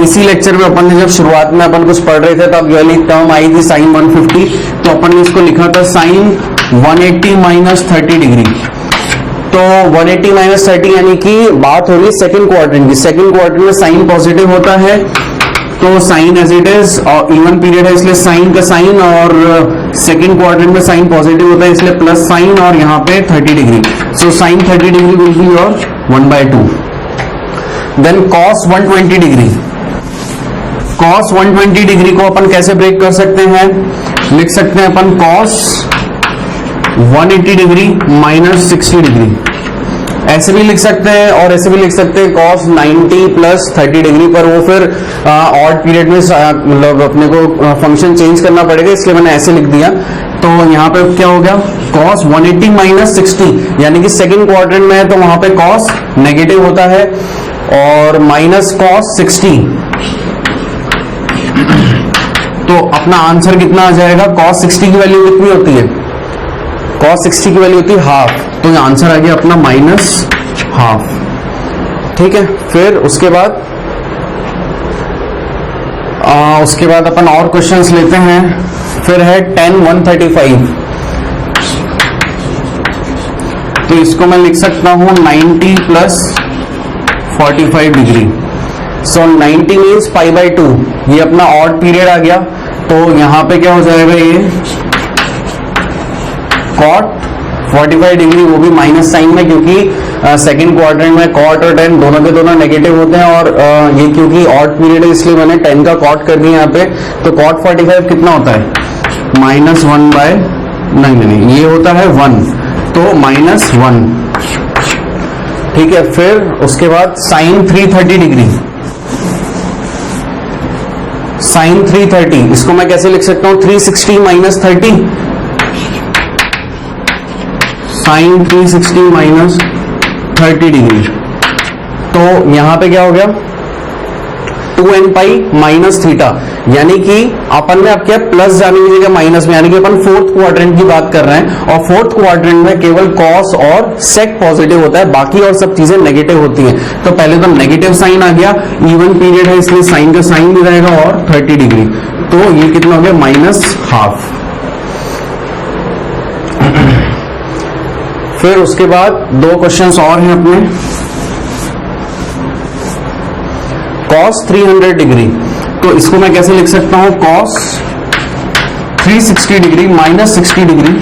इसी लेक्चर में अपन ने जब शुरुआत में अपन कुछ पढ़ रहे थे तब ये वाली टर्म आई थी साइन 150, तो अपन ने इसको लिखा था साइन 180 - 30 डिग्री। तो 180 - 30 यानी कि बात हो रही है सेकंड क्वाड्रेंट की, सेकंड क्वाड्रेंट में साइन पॉजिटिव होता है, तो साइन एज इट इज, और इवन पीरियड है इसलिए साइन का साइन, और सेकंड क्वाड्रेंट में साइन पॉजिटिव होता है इसलिए प्लस साइन, और यहाँ पे 30 degree, so sine 30 degree will be your 1/2। Then cos 120 degree, cos 120 degree को अपन कैसे ब्रेक कर सकते हैं, लिख सकते हैं अपन cos 180 डिग्री - 60 डिग्री, ऐसे भी लिख सकते हैं, और ऐसे भी लिख सकते हैं cos 90 प्लस 30 डिग्री, पर वो फिर ऑड पीरियड में मतलब अपने को फंक्शन चेंज करना पड़ेगा, इसलिए मैंने ऐसे लिख दिया। तो यहाँ पे क्या हो गया cos 180 - 60, यानी कि सेकंड क्वाड्रेंट में है तो वहां पे cos नेगेटिव होता है, और माइनस cos 60, तो अपना आंसर कितना आ जाएगा, cos 60 की वैल्यू कितनी होती है, cos 60 की वैल्यू होती है हाफ, तो ये आंसर आ गया अपना -½ ठीक है। फिर उसके बाद अपन और क्वेश्चंस लेते हैं। फिर है tan 135, तो इसको मैं लिख सकता हूं 90 प्लस 45 डिग्री, सो 90 मीन्स π/2, ये अपना ऑड पीरियड आ गया, तो यहां पे क्या हो जाएगा ये cot 45 डिग्री, वो भी माइनस साइन में, क्योंकि सेकंड क्वाड्रेंट में cot और tan दोनों के दोनों नेगेटिव होते हैं, और ये क्योंकि ऑड पीरियड है इसलिए मैंने tan का cot कर दिया यहाँ पे, तो cot 45 कितना होता है -1/, नहीं ये होता है 1, तो -1 ठीक है। फिर उसके बाद साइन 330 डिग्री, साइन 330 इसको मैं कैसे लिख सकता हूं 360 - 30, साइन 360 - 30 डिग्री, तो यहां पे क्या हो गया 2n पाई - थीटा, यानी कि अपन ने अब क्या प्लस जाने की जगह माइनस में, यानी कि अपन फोर्थ क्वाड्रेंट की बात कर रहे हैं, और फोर्थ क्वाड्रेंट में केवल cos और sec पॉजिटिव होता है, बाकी और सब चीजें नेगेटिव होती हैं, तो पहले तो नेगेटिव साइन आ गया, इवन पीरियड है इसलिए साइन का साइन भी रहेगा, और 30 डिग्री, तो ये कितना हो गया -½ फिर उसके बाद दो क्वेश्चंस और हैं अपने, cos 300 डिग्री, तो इसको मैं कैसे लिख सकता हूं cos 360 डिग्री - 60 डिग्री,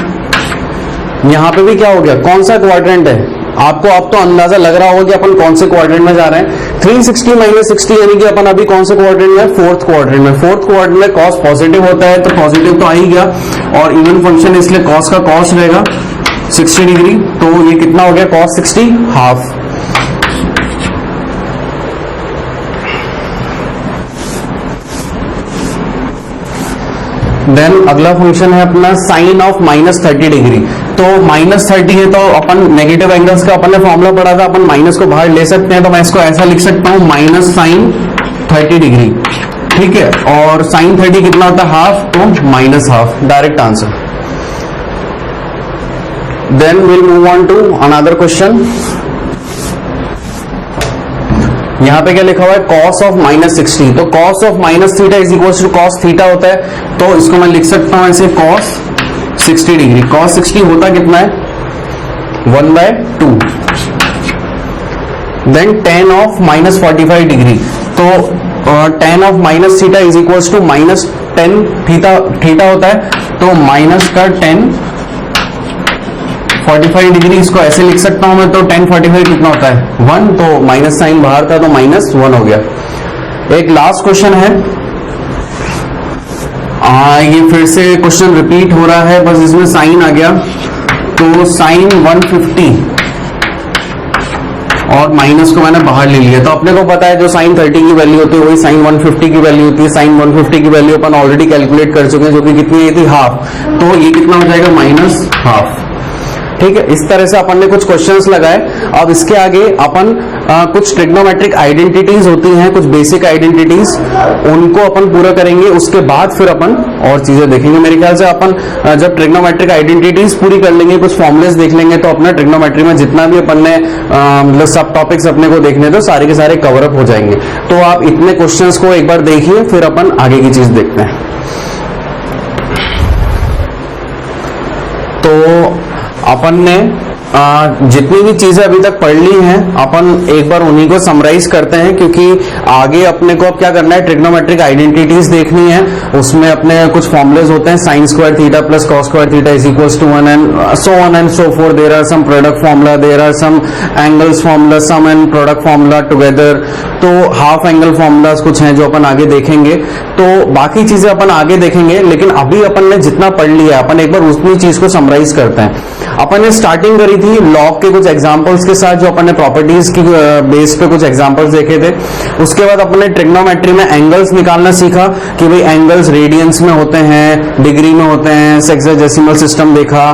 यहां पे भी क्या हो गया, कौन सा क्वाड्रेंट है आपको अब तो अंदाजा लग रहा होगा कि अपन कौन से क्वाड्रेंट में जा रहे हैं। 360 माइनस 60 यानी कि अपन अभी कौन से क्वाड्रेंट में, फोर्थ क्वाड्रेंट में। फोर्थ क्वाड्रेंट में कॉस पॉजिटिव होता है, तो पॉजिटिव तो आ ही गया, और इवन फंक्शन इसलिए कॉस का कॉस रहेगा 60 डिग्री, तो ये कितना हो गया कॉस 60 हाफ। देन अगला फंक्शन है अपना साइन ऑफ माइनस 30 डिग्री। तो माइनस 30 है तो अपन नेगेटिव एंगल्स का अपन ने फॉर्मूला पढ़ा था, अपन माइनस को बाहर ले सकते हैं, तो मैं इसको ऐसा लिख सकता हूं माइनस साइन 30 डिग्री, ठीक है। और साइन 30 कितना होता है हाफ, तो minus half, direct answer. Then will move on to another question. यहां पे क्या लिखा हुआ है कॉस ऑफ माइनस 60, तो cos of minus theta is equal to cos theta होता है, तो इसको मैं लिख सकता हूं ऐसे कॉस 60 डिग्री। कॉस 60 होता कितना है 1/2। Then tan of minus 45 degree, तो tan of minus theta is equal to minus 10 theta होता है, तो माइनस का 10 45 डिग्री, इसको ऐसे लिख सकता हूं मैं, तो 10 45 कितना होता है 1, तो माइनस साइन बाहर था तो माइनस 1 हो गया। एक लास्ट क्वेश्चन है, ये फिर से क्वेश्चन रिपीट हो रहा है, बस इसमें साइन आ गया, तो साइन 150 और माइनस को मैंने बाहर ले लिया। तो अपने को पता है जो साइन 30 की वैल्यू होती है वही साइन 150 की वैल्यू होती है। साइन 150 की वैल्यू अपन ऑलरेडी कैलकुलेट कर चुके हैं, जो कि कितनी थी हाफ, तो ये कितना हो जाएगा माइनस हाफ, ठीक है। इस तरह से अपन ने कुछ क्वेश्चंस लगाए। अब इसके आगे अपन कुछ ट्रिग्नोमेट्रिक आइडेंटिटीज होती हैं, कुछ बेसिक आइडेंटिटीज, उनको अपन पूरा करेंगे, उसके बाद फिर अपन और चीजें देखेंगे। मेरे ख्याल से अपन जब ट्रिग्नोमेट्रिक आइडेंटिटीज पूरी कर लेंगे, कुछ फॉर्मुलेस देख लेंगे, तो अपना ट्रिग्नोमेट्री में जितना भी अपन ने मतलब सब टॉपिक्स अपने को देखने तो सारे के सारे कवर अप हो जाएंगे। तो आप इतने क्वेश्चंस को एक बार देखिए, फिर अपन आगे की चीज देखते हैं। तो अपन ने जितनी भी चीजें अभी तक पढ़ ली हैं, अपन एक बार उन्हीं को समराइज करते हैं, क्योंकि आगे अपने को अब क्या करना है, ट्रिग्नोमेट्रिक आइडेंटिटीज देखनी है। उसमें अपने कुछ फॉर्मुलेज होते हैं, sine square theta plus cos square theta is equals to 1 and so on and so forth. There are some product formula, there are some angles formula, sum and product formula together, तो half angle formulas कुछ हैं जो अपन आगे देखेंगे। तो बाकी चीजें अपन आगे देखेंगे, लेकिन अभी अपन ने जितना पढ़ लिया, अपन एक बार उतनी चीज को समराइज करते हैं। अपन ने स्टार्टिंग करी थी लॉग के कुछ एग्जांपल्स के साथ, जो अपन ने प्रॉपर्टीज की बेस पे कुछ एग्जांपल्स देखे थे। उसके बाद अपन ने ट्रिग्नोमेट्री में एंगल्स निकालना सीखा कि भाई एंगल्स रेडियंस में होते हैं, डिग्री में होते हैं, सेक्साडेसिमल सिस्टम देखा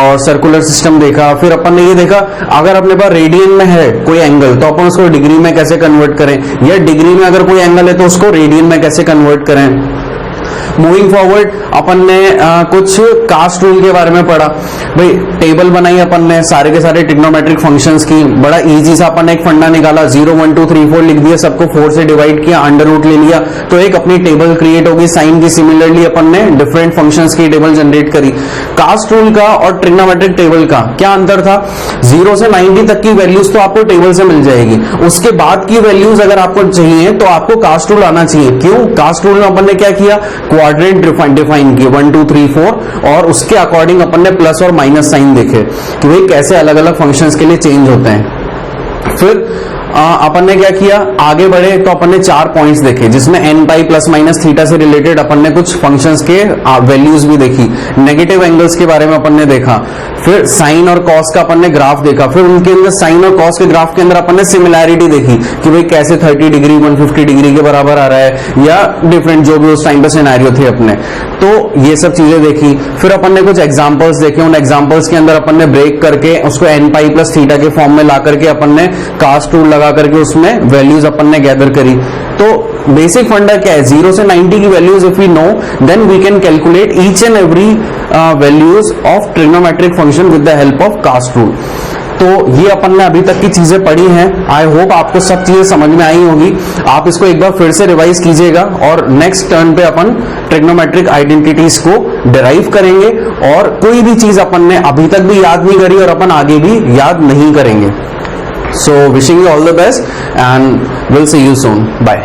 और सर्कुलर सिस्टम देखा। फिर अपन ने ये देखा अगर अपने पास रेडियन में है कोई एंगल, तो अपन उसको डिग्री में कैसे कन्वर्ट करें, या डिग्री में अगर कोई एंगल है तो उसको रेडियन में कैसे कन्वर्ट करें। मूविंग फॉरवर्ड अपन ने कुछ कास्ट रूल के बारे में पढ़ा। भाई टेबल बनाई अपन ने सारे के सारे ट्रिग्नोमेट्रिक फंक्शंस की, बड़ा इजी सा अपन ने एक फंडा निकाला, 0 1 2 3 4 लिख दिया, सबको 4 से डिवाइड किया, अंडर रूट ले लिया, तो एक अपनी टेबल क्रिएट होगी साइन की। सिमिलरली अपन ने डिफरेंट फंक्शंस की टेबल जनरेट करी। कास्ट रूल का और ट्रिग्नोमेट्रिक टेबल का क्या अंतर था, 0 से 90 तक की वैल्यूज तो आपको टेबल से मिल जाएगी, उसके बाद की वैल्यूज अगर आपको चाहिए तो आपको कास्ट रूल आना चाहिए। क्यों, कास्ट रूल में अपन ने क्या किया, क्वाड्रेंट डिफाइन किए 1 2 3 4, और उसके अकॉर्डिंग अपन ने प्लस और माइनस साइन देखे कि भाई कैसे अलग अलग फंक्शंस के लिए चेंज होते हैं। फिर अपन ने क्या किया, आगे बढ़े तो अपन ने 4 पॉइंट्स देखे, जिसमें n पाई प्लस माइनस थीटा से रिलेटेड अपन ने कुछ फंक्शंस के वैल्यूज भी देखी। नेगेटिव एंगल्स के बारे में अपन ने देखा। फिर साइन और कॉस का अपन ने ग्राफ देखा। फिर उनके अंदर साइन और कॉस के ग्राफ के अंदर अपन ने सिमिलैरिटी देखी कि भाई कैसे 30 डिग्री 150 डिग्री के बराबर आ रहा है, या डिफरेंट जो भी उस टाइम पे सिनेरियो थे अपने, तो ये सब चीजें देखी। फिर अपन ने कुछ एग्जाम्पल्स देखे, उन एग्जाम्पल्स के अंदर अपन ने ब्रेक करके उसको n पाई प्लस थीटा के फॉर्म में ला करके अपन ने कास्ट रूल लगा करके उसमें वैल्यूज अपन ने गैदर करी। तो बेसिक फंडा क्या है, 0 से 90 की values if we know, then we can calculate each and every values of trigonometric function with the help of cast rule. तो ये अपन ने अभी तक की चीजें पढ़ी हैं। आई होप आपको सब चीजें समझ में आई होगी। आप इसको एक बार फिर से रिवाइज कीजिएगा, और नेक्स्ट टर्न पे अपन ट्रिग्नोमेट्रिक आइडेंटिटीज को डिराइव करेंगे, और कोई भी चीज अपन ने अभी तक भी याद नहीं करी और अपन आगे भी याद नहीं करेंगे। So wishing you all the best and we'll see you soon. Bye.